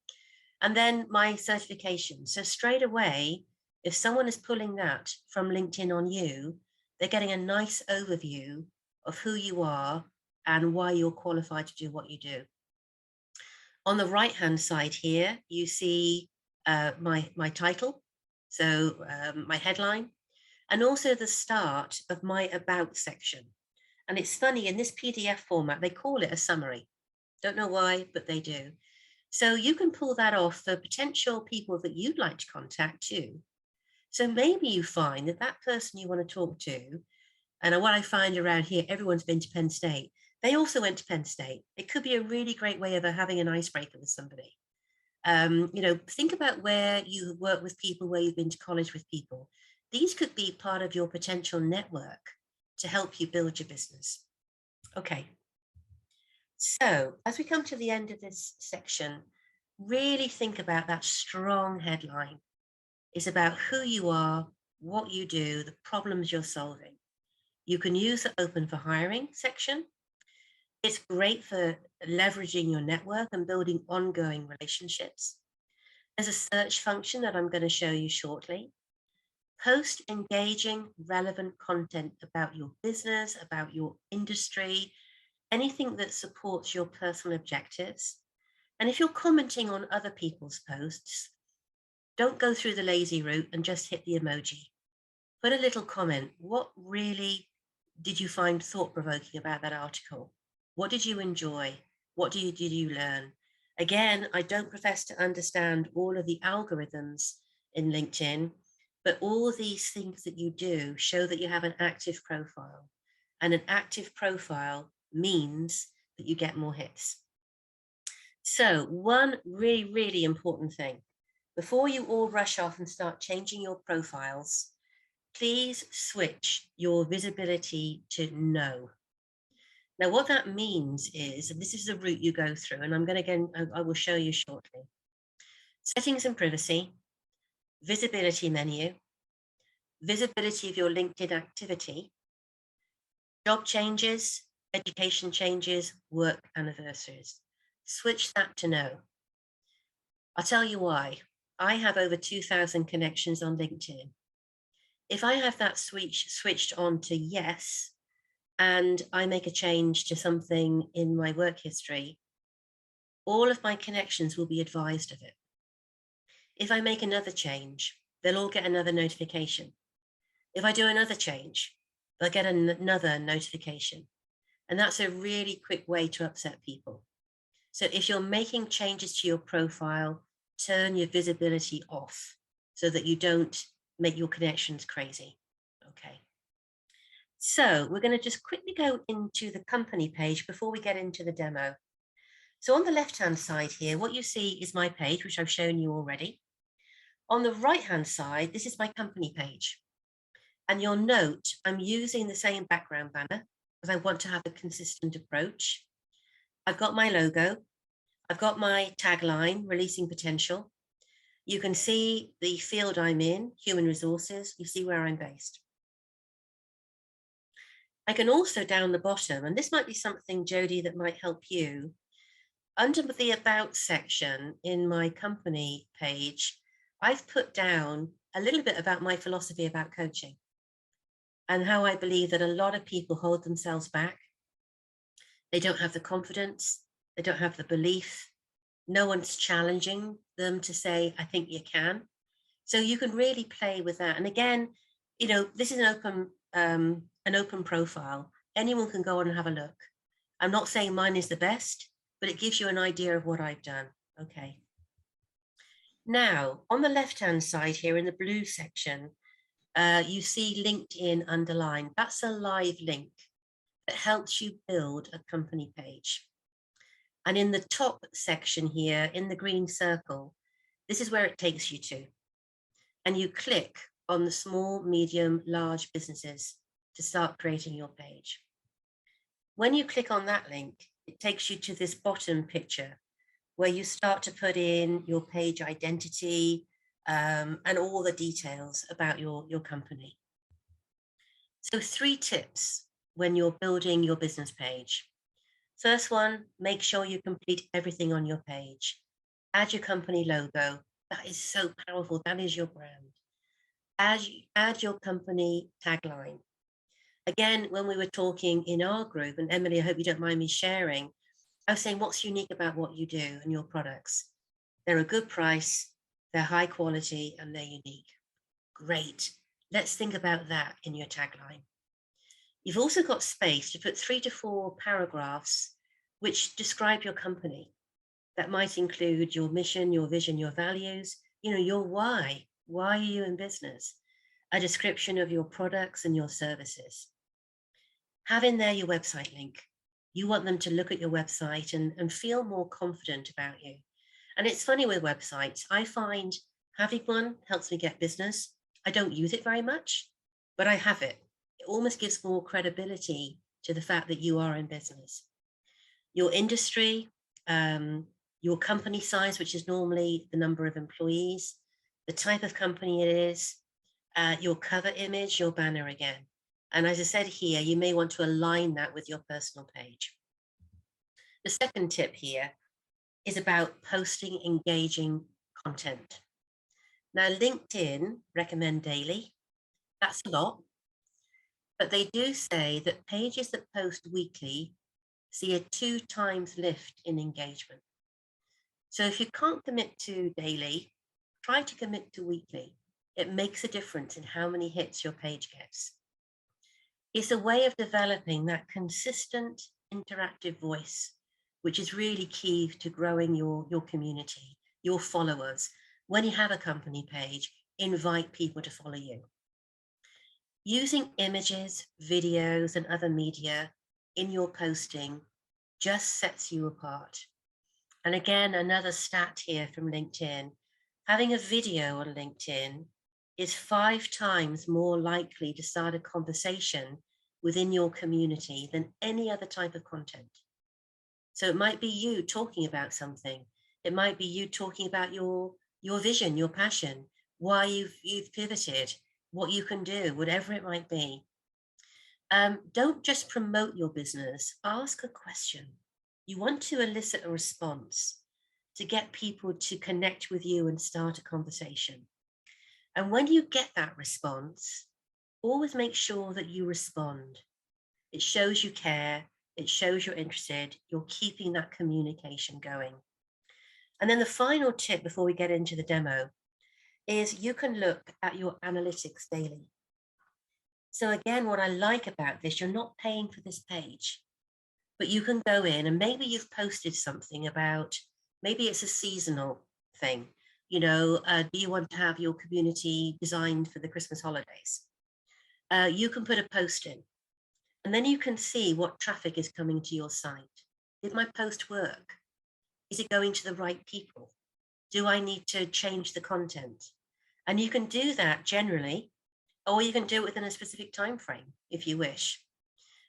and then my certification. So straight away, if someone is pulling that from LinkedIn on you, they're getting a nice overview of who you are and why you're qualified to do what you do. On the right-hand side here, you see my title, so my headline, and also the start of my about section. And it's funny, in this PDF format, they call it a summary. Don't know why, but they do. So you can pull that off for potential people that you'd like to contact too. So maybe you find that that person you want to talk to, and what I find around here, everyone's been to Penn State. They also went to Penn State. It could be a really great way of having an icebreaker with somebody. You know, think about where you work with people, where you've been to college with people. These could be part of your potential network to help you build your business. Okay. So as we come to the end of this section, really think about that strong headline. It's about who you are, what you do, the problems you're solving. You can use the open for hiring section. It's great for leveraging your network and building ongoing relationships. There's a search function that I'm going to show you shortly. Post engaging, relevant content about your business, about your industry, anything that supports your personal objectives. And if you're commenting on other people's posts, don't go through the lazy route and just hit the emoji. Put a little comment. What really did you find thought-provoking about that article? What did you enjoy? What did you learn? Again, I don't profess to understand all of the algorithms in LinkedIn, but all these things that you do show that you have an active profile. And an active profile means that you get more hits. So one really, really important thing, before you all rush off and start changing your profiles, please switch your visibility to no. Now, what that means is, and this is the route you go through, and I will show you shortly. Settings and privacy, visibility menu, visibility of your LinkedIn activity, job changes, education changes, work anniversaries. Switch that to no. I'll tell you why. I have over 2,000 connections on LinkedIn. If I have that switched on to yes, and I make a change to something in my work history, all of my connections will be advised of it. If I make another change, they'll all get another notification. If I do another change, they'll get another notification. And that's a really quick way to upset people. So if you're making changes to your profile, turn your visibility off so that you don't make your connections crazy. Okay. So we're going to just quickly go into the company page before we get into the demo. So on the left-hand side here, what you see is my page, which I've shown you already. On the right-hand side, this is my company page. And you'll note I'm using the same background banner because I want to have a consistent approach. I've got my logo. I've got my tagline, releasing potential. You can see the field I'm in, human resources. You see where I'm based. I can also down the bottom, and this might be something, Jody, that might help you. Under the About section in my company page, I've put down a little bit about my philosophy about coaching and how I believe that a lot of people hold themselves back. They don't have the confidence. They don't have the belief. No one's challenging them to say, I think you can. So you can really play with that. And again, you know, this is an open profile. Anyone can go on and have a look. I'm not saying mine is the best, but it gives you an idea of what I've done. Okay. Now, on the left-hand side here in the blue section, you see LinkedIn underlined. That's a live link that helps you build a company page. And in the top section here, in the green circle, this is where it takes you to. And you click on the small, medium, large businesses to start creating your page. When you click on that link, it takes you to this bottom picture where you start to put in your page identity and all the details about your company. So 3 tips when you're building your business page. First one, make sure you complete everything on your page. Add your company logo. That is so powerful. That is your brand. Add your company tagline. Again, when we were talking in our group, and Emily, I hope you don't mind me sharing, I was saying what's unique about what you do and your products. They're a good price, they're high quality, and they're unique. Great. Let's think about that in your tagline. You've also got space to put 3 to 4 paragraphs which describe your company. That might include your mission, your vision, your values, you know, your why. Why are you in business? A description of your products and your services. Have in there your website link. You want them to look at your website and feel more confident about you. And it's funny with websites, I find having one helps me get business. I don't use it very much, but I have it. It almost gives more credibility to the fact that you are in business. Your industry, your company size, which is normally the number of employees, the type of company it is, your cover image, your banner again. And as I said here, you may want to align that with your personal page. The second tip here is about posting engaging content. Now, LinkedIn recommend daily. That's a lot. But they do say that pages that post weekly see a 2 times lift in engagement. So if you can't commit to daily, try to commit to weekly. It makes a difference in how many hits your page gets. It's a way of developing that consistent interactive voice, which is really key to growing your community, your followers. When you have a company page, invite people to follow you. Using images, videos, and other media in your posting just sets you apart. And again, another stat here from LinkedIn, having a video on LinkedIn is 5 times more likely to start a conversation within your community than any other type of content. So it might be you talking about something. It might be you talking about your vision, your passion, why you've pivoted, what you can do, whatever it might be. Don't just promote your business, ask a question. You want to elicit a response to get people to connect with you and start a conversation. And when you get that response, always make sure that you respond. It shows you care, it shows you're interested, you're keeping that communication going. And then the final tip before we get into the demo is you can look at your analytics daily. So again, what I like about this, you're not paying for this page, but you can go in and maybe you've posted something about, maybe it's a seasonal thing. You know, do you want to have your community designed for the Christmas holidays? You can put a post in, and then you can see what traffic is coming to your site. Did my post work? Is it going to the right people? Do I need to change the content? And you can do that generally, or you can do it within a specific time frame if you wish.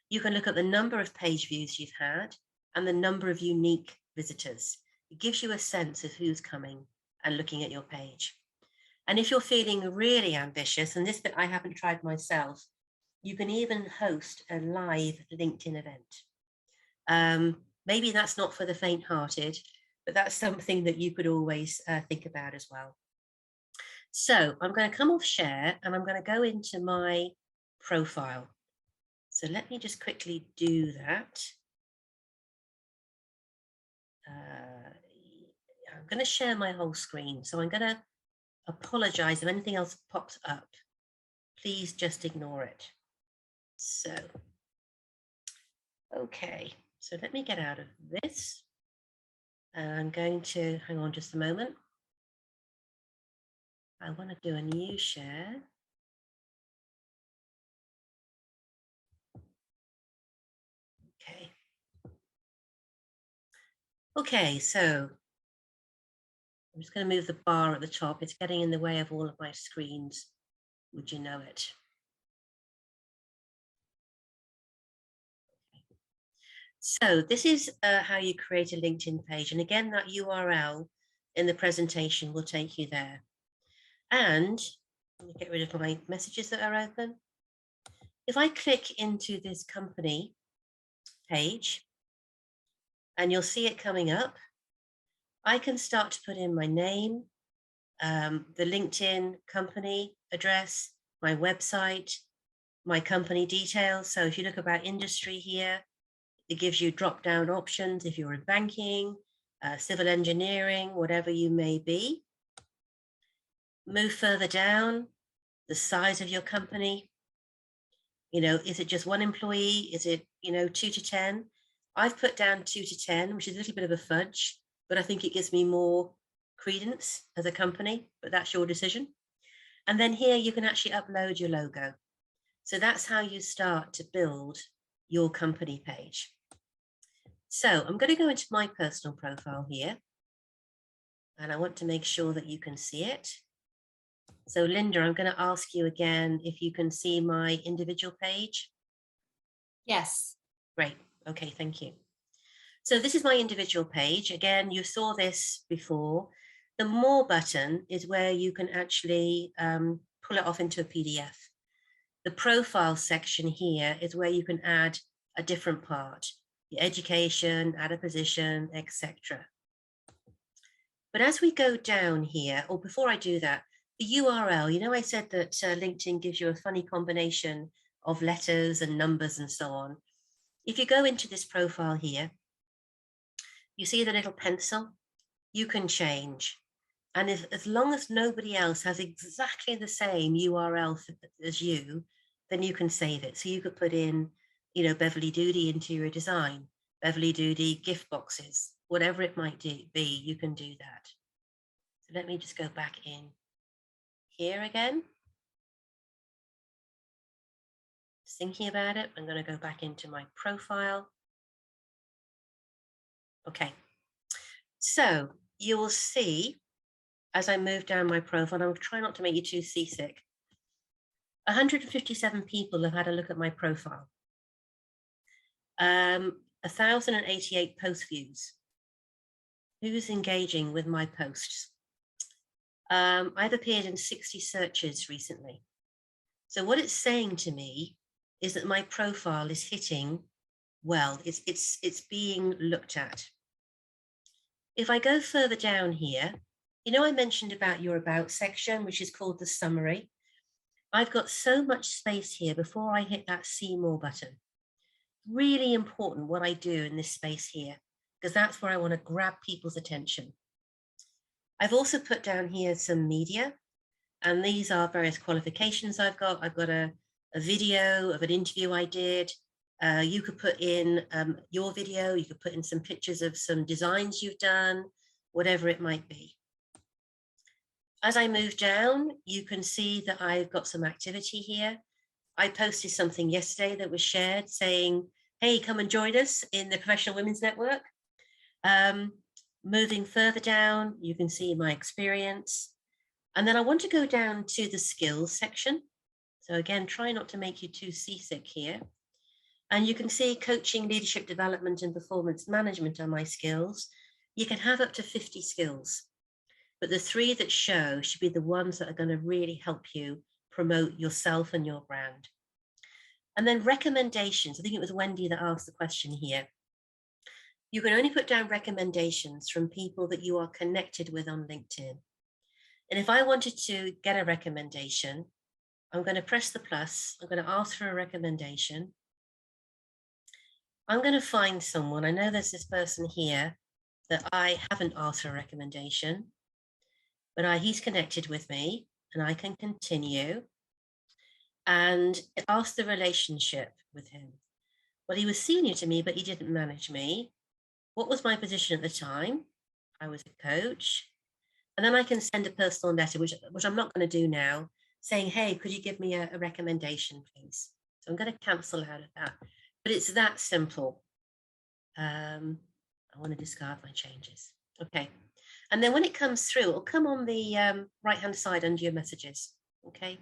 You can look at the number of page views you've had and the number of unique visitors. It gives you a sense of who's coming and looking at your page. And if you're feeling really ambitious, and this bit I haven't tried myself, you can even host a live LinkedIn event. Maybe that's not for the faint-hearted, but that's something that you could always think about as well. So I'm going to come off share and I'm going to go into my profile. So let me just quickly do that. I'm going to share my whole screen. So I'm going to apologize if anything else pops up. Please just ignore it. So, okay. So let me get out of this. I'm going to, hang on just a moment. I want to do a new share. Okay. Okay, so I'm just going to move the bar at the top. It's getting in the way of all of my screens. Would you know it? So this is how you create a LinkedIn page. And again, that URL in the presentation will take you there. And let me get rid of my messages that are open. If I click into this company page, and you'll see it coming up, I can start to put in my name, the LinkedIn company address, my website, my company details. So if you look about industry here, it gives you drop-down options if you're in banking, civil engineering, whatever you may be. Move further down, the size of your company. You know, is it just 1 employee? Is it, 2 to 10? I've put down 2 to 10, which is a little bit of a fudge, but I think it gives me more credence as a company, but that's your decision. And then here you can actually upload your logo. So that's how you start to build your company page. So I'm going to go into my personal profile here, and I want to make sure that you can see it. So Linda, I'm going to ask you again if you can see my individual page. Yes. Great. Okay, thank you. So this is my individual page. Again, you saw this before. The More button is where you can actually pull it off into a PDF. The profile section here is where you can add a different part, your education, add a position, etc. But as we go down here, or before I do that, the URL, I said that LinkedIn gives you a funny combination of letters and numbers and so on. If you go into this profile here, you see the little pencil, you can change. And as long as nobody else has exactly the same URL as you, then you can save it. So you could put in, you know, Beverley Doody interior design, Beverley Doody gift boxes, whatever it might be, you can do that. So let me just go back in here again. Just thinking about it, I'm going to go back into my profile. Okay, so you will see as I move down my profile, I'm trying not to make you too seasick. 157 people have had a look at my profile. 1,088 post views. Who's engaging with my posts? I've appeared in 60 searches recently. So what it's saying to me is that my profile is hitting well, it's being looked at. If I go further down here, you know, I mentioned about your about section, which is called the summary. I've got so much space here before I hit that see more button. Really important what I do in this space here, because that's where I want to grab people's attention. I've also put down here some media, and these are various qualifications I've got. I've got a video of an interview I did. You could put in your video, you could put in some pictures of some designs you've done, whatever it might be. As I move down, you can see that I've got some activity here. I posted something yesterday that was shared saying, hey, come and join us in the Professional Women's Network. Moving further down, you can see my experience. And then I want to go down to the skills section. So again, try not to make you too seasick here. And you can see coaching, leadership development, and performance management are my skills. You can have up to 50 skills, but the 3 that show should be the ones that are going to really help you promote yourself and your brand. And then recommendations. I think it was Wendy that asked the question here. You can only put down recommendations from people that you are connected with on LinkedIn. And if I wanted to get a recommendation, I'm going to press the plus. I'm going to ask for a recommendation. I'm going to find someone. I know there's this person here that I haven't asked for a recommendation, but he's connected with me, and I can continue and ask the relationship with him. Well, he was senior to me, but he didn't manage me. What was my position at the time? I was a coach. And then I can send a personal letter, which I'm not going to do now, saying, hey, could you give me a recommendation, please? So I'm going to cancel out of that. But it's that simple. I want to discard my changes. Okay. And then when it comes through, it'll come on the right-hand side under your messages. Okay.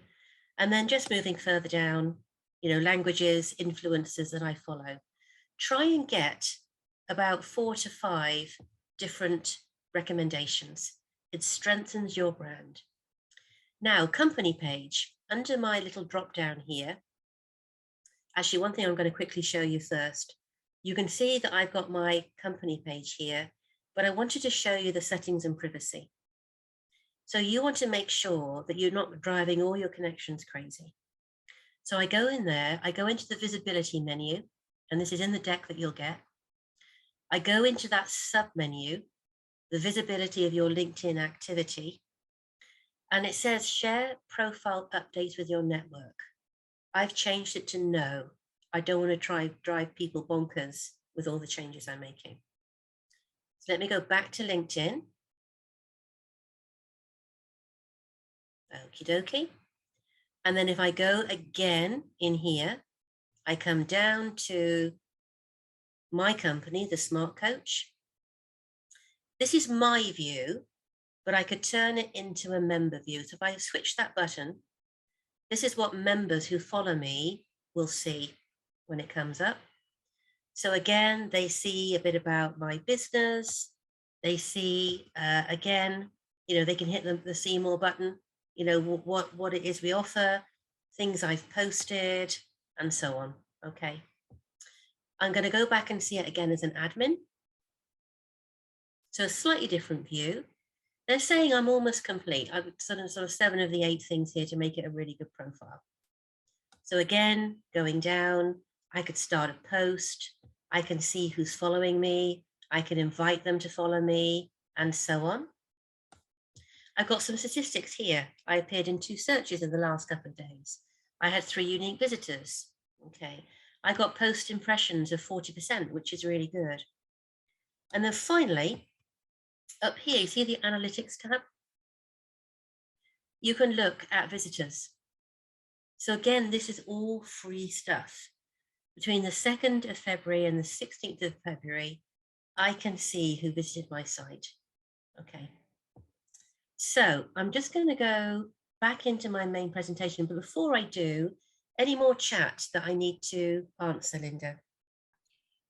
And then just moving further down, you know, languages, influencers that I follow. Try and get about 4 to 5 different recommendations. It strengthens your brand. Now, company page, under my little drop down here, actually, one thing I'm going to quickly show you first. You can see that I've got my company page here, but I wanted to show you the settings and privacy. So you want to make sure that you're not driving all your connections crazy. So I go in there, I go into the visibility menu, and this is in the deck that you'll get. I go into that sub menu, the visibility of your LinkedIn activity, and it says share profile updates with your network. I've changed it to no. I don't want to drive people bonkers with all the changes I'm making. So let me go back to LinkedIn. Okie dokie. And then if I go again in here, I come down to my company, the Smart Coach. This is my view, but I could turn it into a member view. So if I switch that button, this is what members who follow me will see when it comes up. So again, they see a bit about my business. They see, again, you know, they can hit the see more button, you know, what it is we offer, things I've posted, and so on. Okay. I'm going to go back and see it again as an admin. So a slightly different view. They're saying I'm almost complete. I've sort of 7 of the 8 things here to make it a really good profile. So again, going down, I could start a post. I can see who's following me. I can invite them to follow me, and so on. I've got some statistics here. I appeared in 2 searches in the last couple of days. I had 3 unique visitors. Okay. I got post impressions of 40%, which is really good. And then finally, up here, you see the analytics tab? You can look at visitors. So again, this is all free stuff. Between the 2nd of February and the 16th of February, I can see who visited my site. Okay. So I'm just going to go back into my main presentation, but before I do, any more chat that I need to answer, Linda?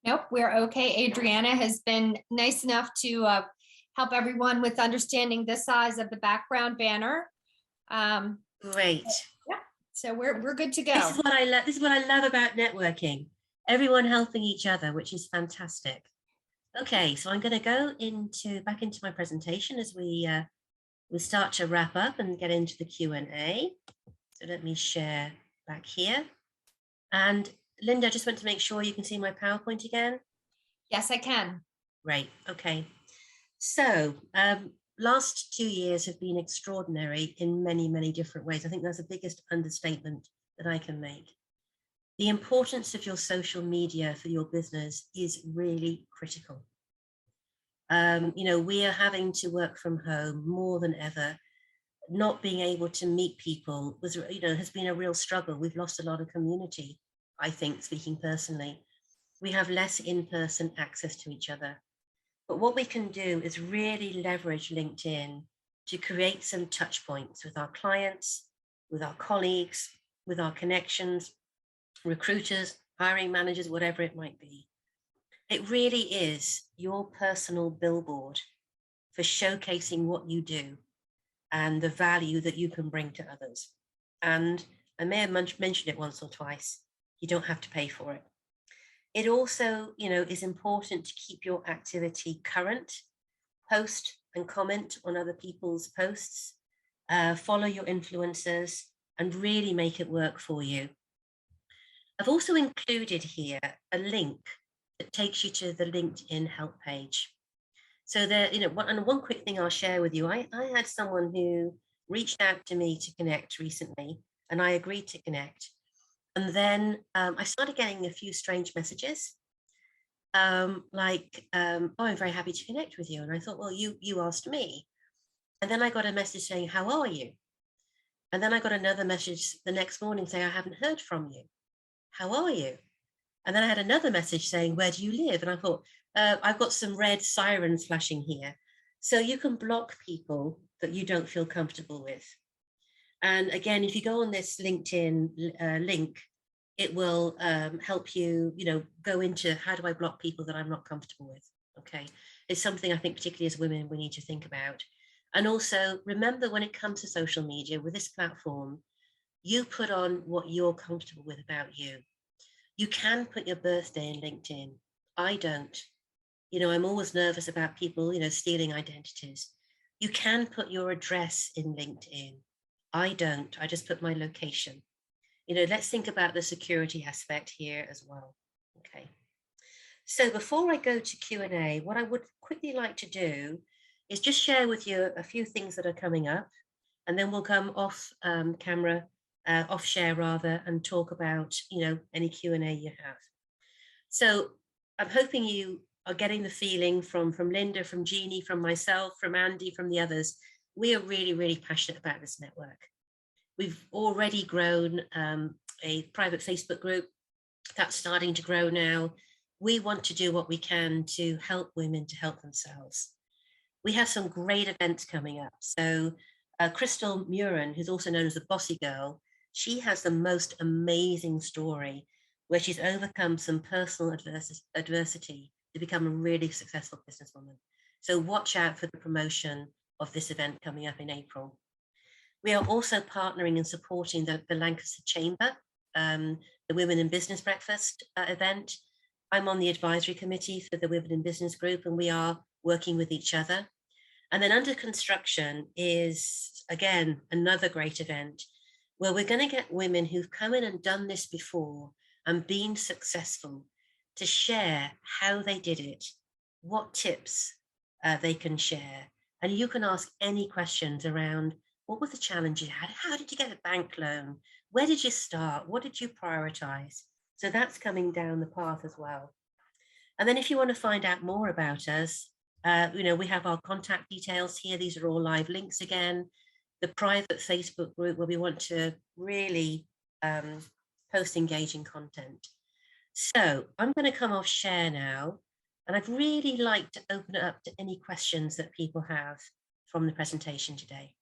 Nope, we're okay. Adriana has been nice enough to help everyone with understanding the size of the background banner. Great. Yeah, so we're good to go. This is what I love. This is what I love about networking. Everyone helping each other, which is fantastic. Okay, so I'm going to go back into my presentation as we start to wrap up and get into the Q&A. So let me share back here. And Linda, I just want to make sure you can see my PowerPoint again. Yes, I can. Great. Okay. So last 2 years have been extraordinary in many, many different ways. I think that's the biggest understatement that I can make. The importance of your social media for your business is really critical. You know, we are having to work from home more than ever. Not being able to meet people was, you know, has been a real struggle. We've lost a lot of community, I think, speaking personally. We have less in-person access to each other. But what we can do is really leverage LinkedIn to create some touch points with our clients, with our colleagues, with our connections, recruiters, hiring managers, whatever it might be. It really is your personal billboard for showcasing what you do and the value that you can bring to others. And I may have mentioned it once or twice. You don't have to pay for it. It also, you know, is important to keep your activity current, post and comment on other people's posts, follow your influencers, and really make it work for you. I've also included here a link that takes you to the LinkedIn help page. So there, you know, one quick thing I'll share with you. I had someone who reached out to me to connect recently, and I agreed to connect. And then I started getting a few strange messages, like, oh, I'm very happy to connect with you. And I thought, well, you asked me. And then I got a message saying, how are you? And then I got another message the next morning saying, I haven't heard from you. How are you? And then I had another message saying, where do you live? And I thought, I've got some red sirens flashing here. So you can block people that you don't feel comfortable with. And again, if you go on this LinkedIn link, it will help you, you know, go into how do I block people that I'm not comfortable with? Okay, it's something I think particularly as women we need to think about. And also remember, when it comes to social media with this platform, you put on what you're comfortable with about you. You can put your birthday in LinkedIn. I don't. You know, I'm always nervous about people, you know, stealing identities. You can put your address in LinkedIn. I don't. I just put my location. You know, let's think about the security aspect here as well. Okay. So before I go to Q&A, what I would quickly like to do is just share with you a few things that are coming up, and then we'll come off camera, off share rather, and talk about, you know, any Q&A you have. So I'm hoping you are getting the feeling from Linda, from Jeannie, from myself, from Andy, from the others. We are really, really passionate about this network. We've already grown a private Facebook group that's starting to grow now. We want to do what we can to help women to help themselves. We have some great events coming up. So Crystal Murin, who's also known as the Bossy Girl, she has the most amazing story where she's overcome some personal adversity to become a really successful businesswoman. So watch out for the promotion of this event coming up in April. We are also partnering and supporting the Lancaster Chamber, the Women in Business Breakfast event. I'm on the advisory committee for the Women in Business group, and we are working with each other. And then under construction is, again, another great event where we're going to get women who've come in and done this before and been successful to share how they did it, what tips they can share. And you can ask any questions around, what were the challenges you had? How did you get a bank loan? Where did you start? What did you prioritize? So that's coming down the path as well. And then if you want to find out more about us, we have our contact details here. These are all live links again. The private Facebook group where we want to really post engaging content. So I'm going to come off share now, and I'd really like to open it up to any questions that people have from the presentation today.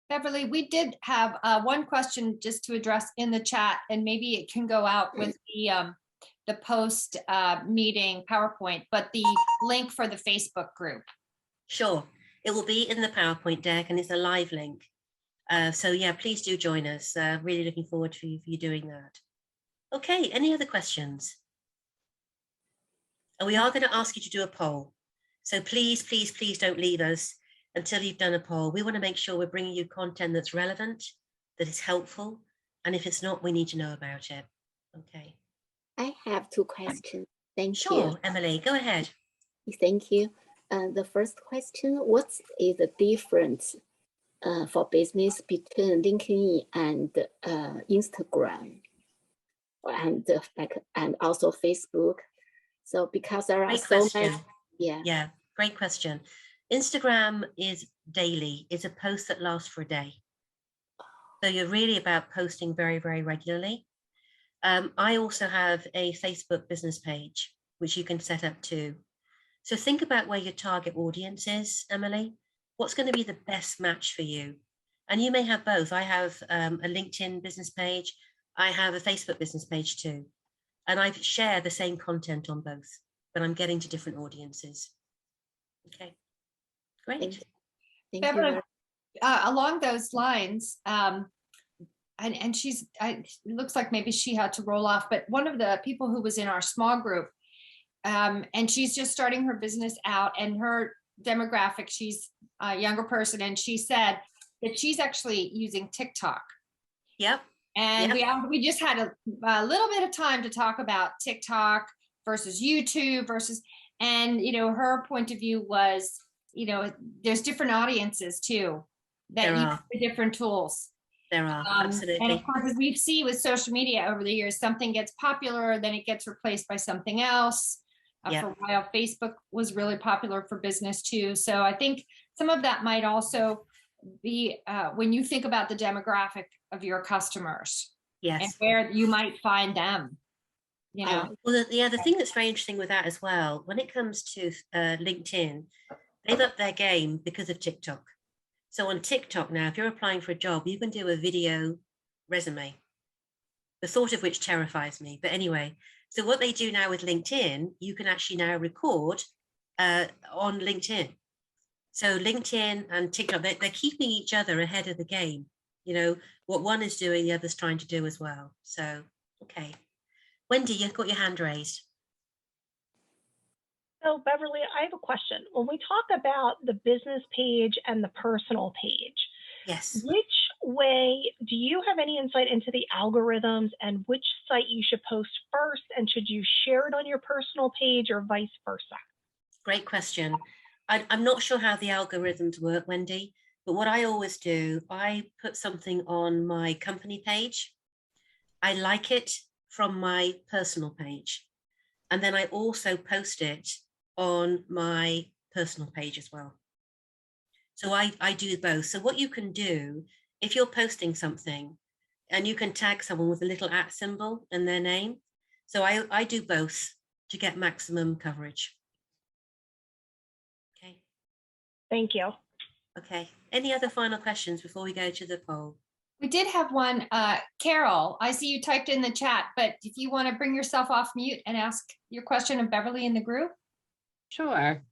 Beverly, we did have one question just to address in the chat, and maybe it can go out with the post meeting PowerPoint, but the link for the Facebook group. Sure, it will be in the PowerPoint deck, and it's a live link. So yeah, please do join us. Really looking forward to you doing that. Okay, any other questions? And we are going to ask you to do a poll. So please, please, please don't leave us until you've done a poll. We want to make sure we're bringing you content that's relevant, that is helpful. And if it's not, we need to know about it. Okay. I have two questions. Thank you. Sure, Emily, go ahead. Thank you. The first question, what is the difference for business between LinkedIn and Instagram and also Facebook? So because there are Great so question. many, yeah, great question. Instagram is daily. It's a post that lasts for a day. So you're really about posting very, very regularly. I also have a Facebook business page, which you can set up too. So think about where your target audience is, Emily. What's going to be the best match for you? And you may have both. I have a LinkedIn business page. I have a Facebook business page too. And I share the same content on both, but I'm getting to different audiences. Okay, great. Thank you. Beverly, along those lines, and she's, it looks like maybe she had to roll off, but one of the people who was in our small group, and she's just starting her business out, and her demographic, she's a younger person, and she said that she's actually using TikTok. Yep. And we just had a little bit of time to talk about TikTok versus YouTube versus, and her point of view was, there's different audiences too that use the different tools. There are, absolutely. And of course, as we see with social media over the years, something gets popular, then it gets replaced by something else. For a while, Facebook was really popular for business too. So I think some of that might also be when you think about the demographic of your customers, and where you might find them. Well, the thing that's very interesting with that as well, when it comes to LinkedIn, they've upped their game because of TikTok. So on TikTok now, if you're applying for a job, you can do a video resume, the thought of which terrifies me. But anyway, so what they do now with LinkedIn, you can actually now record on LinkedIn. So LinkedIn and TikTok, they're keeping each other ahead of the game. What one is doing, the other's trying to do as well. So, okay. Wendy, you've got your hand raised. So Beverly, I have a question. When we talk about the business page and the personal page, yes, which way, do you have any insight into the algorithms and which site you should post first? And should you share it on your personal page or vice versa? Great question. I'm not sure how the algorithms work, Wendy, but what I always do, I put something on my company page. I like it from my personal page. And then I also post it on my personal page as well. So I do both. So what you can do, if you're posting something and you can tag someone with a little @ symbol and their name. So I do both to get maximum coverage. Okay. Thank you. Okay. Any other final questions before we go to the poll? We did have one, Carol, I see you typed in the chat, but if you want to bring yourself off mute and ask your question of Beverly in the group. Sure.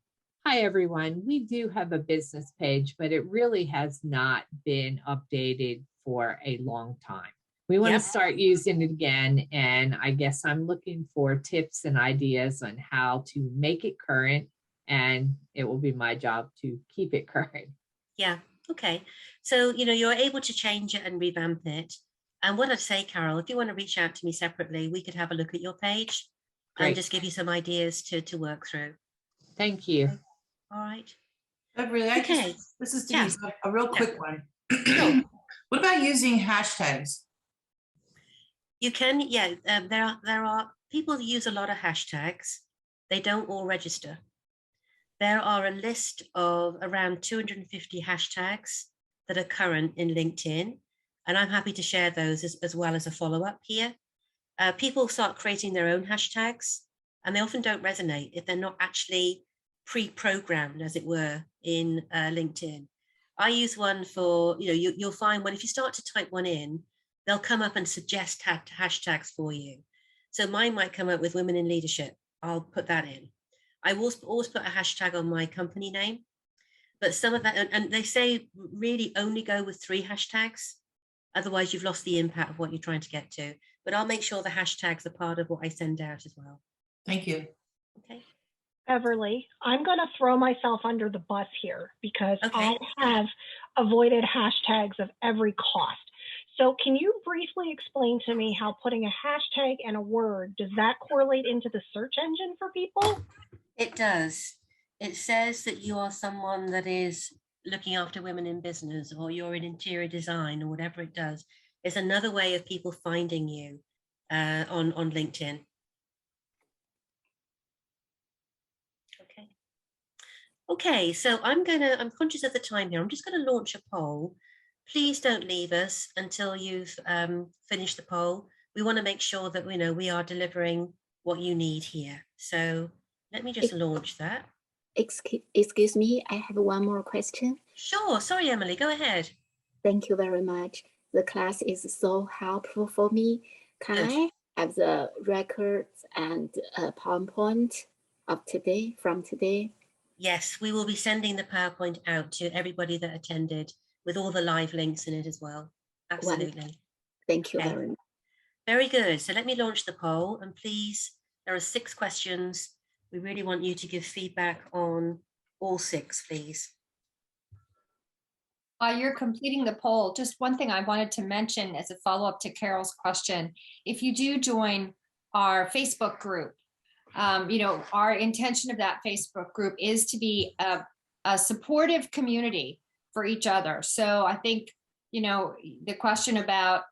Hi, everyone. We do have a business page, but it really has not been updated for a long time. We want to start using it again, and I guess I'm looking for tips and ideas on how to make it current, and it will be my job to keep it current. Yeah. Okay. So, you're able to change it and revamp it. And what I'd say, Carol, if you want to reach out to me separately, we could have a look at your page and just give you some ideas to work through. Thank you. Okay. All right. Beverly, Okay. This is Denise, a real quick one. Sure. What about using hashtags? You can, yeah, there are people who use a lot of hashtags. They don't all register. There are a list of around 250 hashtags that are current in LinkedIn, and I'm happy to share those as well as a follow-up here. People start creating their own hashtags, and they often don't resonate if they're not actually pre-programmed, as it were, in LinkedIn. I use one for, you'll find one, if you start to type one in, they'll come up and suggest hashtags for you. So mine might come up with women in leadership. I'll put that in. I will always put a hashtag on my company name, but some of that, and they say really only go with 3 hashtags. Otherwise you've lost the impact of what you're trying to get to. But I'll make sure the hashtags are part of what I send out as well. Thank you. Okay. Beverly, I'm going to throw myself under the bus here because Okay. I have avoided hashtags of every cost. So can you briefly explain to me how putting a hashtag and a word, does that correlate into the search engine for people? It does. It says that you are someone that is looking after women in business, or you're in interior design, or whatever it does. It's another way of people finding you on LinkedIn. Okay. Okay, so I'm conscious of the time here. I'm just going to launch a poll. Please don't leave us until you've finished the poll. We want to make sure that we are delivering what you need here. So let me just launch that. Excuse me, I have one more question. Sure, sorry, Emily, go ahead. Thank you very much. The class is so helpful for me. Can I have the records and PowerPoint of today, from today? Yes, we will be sending the PowerPoint out to everybody that attended with all the live links in it as well. Absolutely. Wonderful. Thank you very much. Very good. So let me launch the poll, and please, there are 6 questions. We really want you to give feedback on all 6, please. While you're completing the poll, just one thing I wanted to mention as a follow-up to Carol's question. If you do join our Facebook group, our intention of that Facebook group is to be a supportive community for each other. So I think, the question about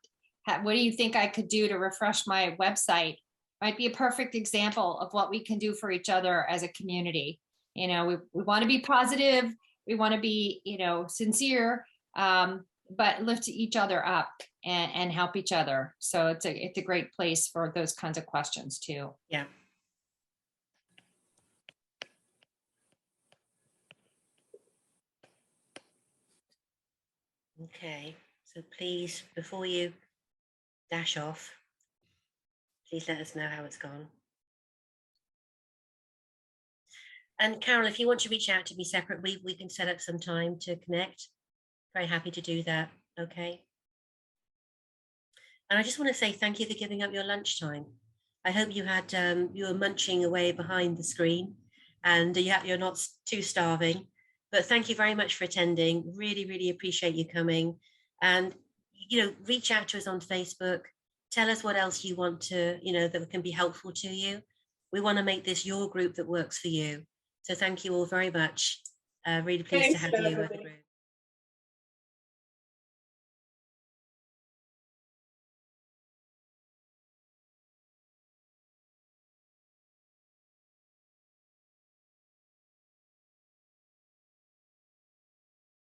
what do you think I could do to refresh my website might be a perfect example of what we can do for each other as a community. We want to be positive. We want to be, sincere, but lift each other up and help each other. So it's a great place for those kinds of questions too. Yeah. Okay, so please, before you dash off, please let us know how it's gone. And Carol, if you want to reach out to me separate, we can set up some time to connect. Very happy to do that. Okay. And I just want to say thank you for giving up your lunchtime. I hope you had you were munching away behind the screen, and you're not too starving. But thank you very much for attending. Really, really appreciate you coming. And reach out to us on Facebook. Tell us what else you want to that can be helpful to you. We want to make this your group that works for you. So thank you all very much. Really pleased to have you.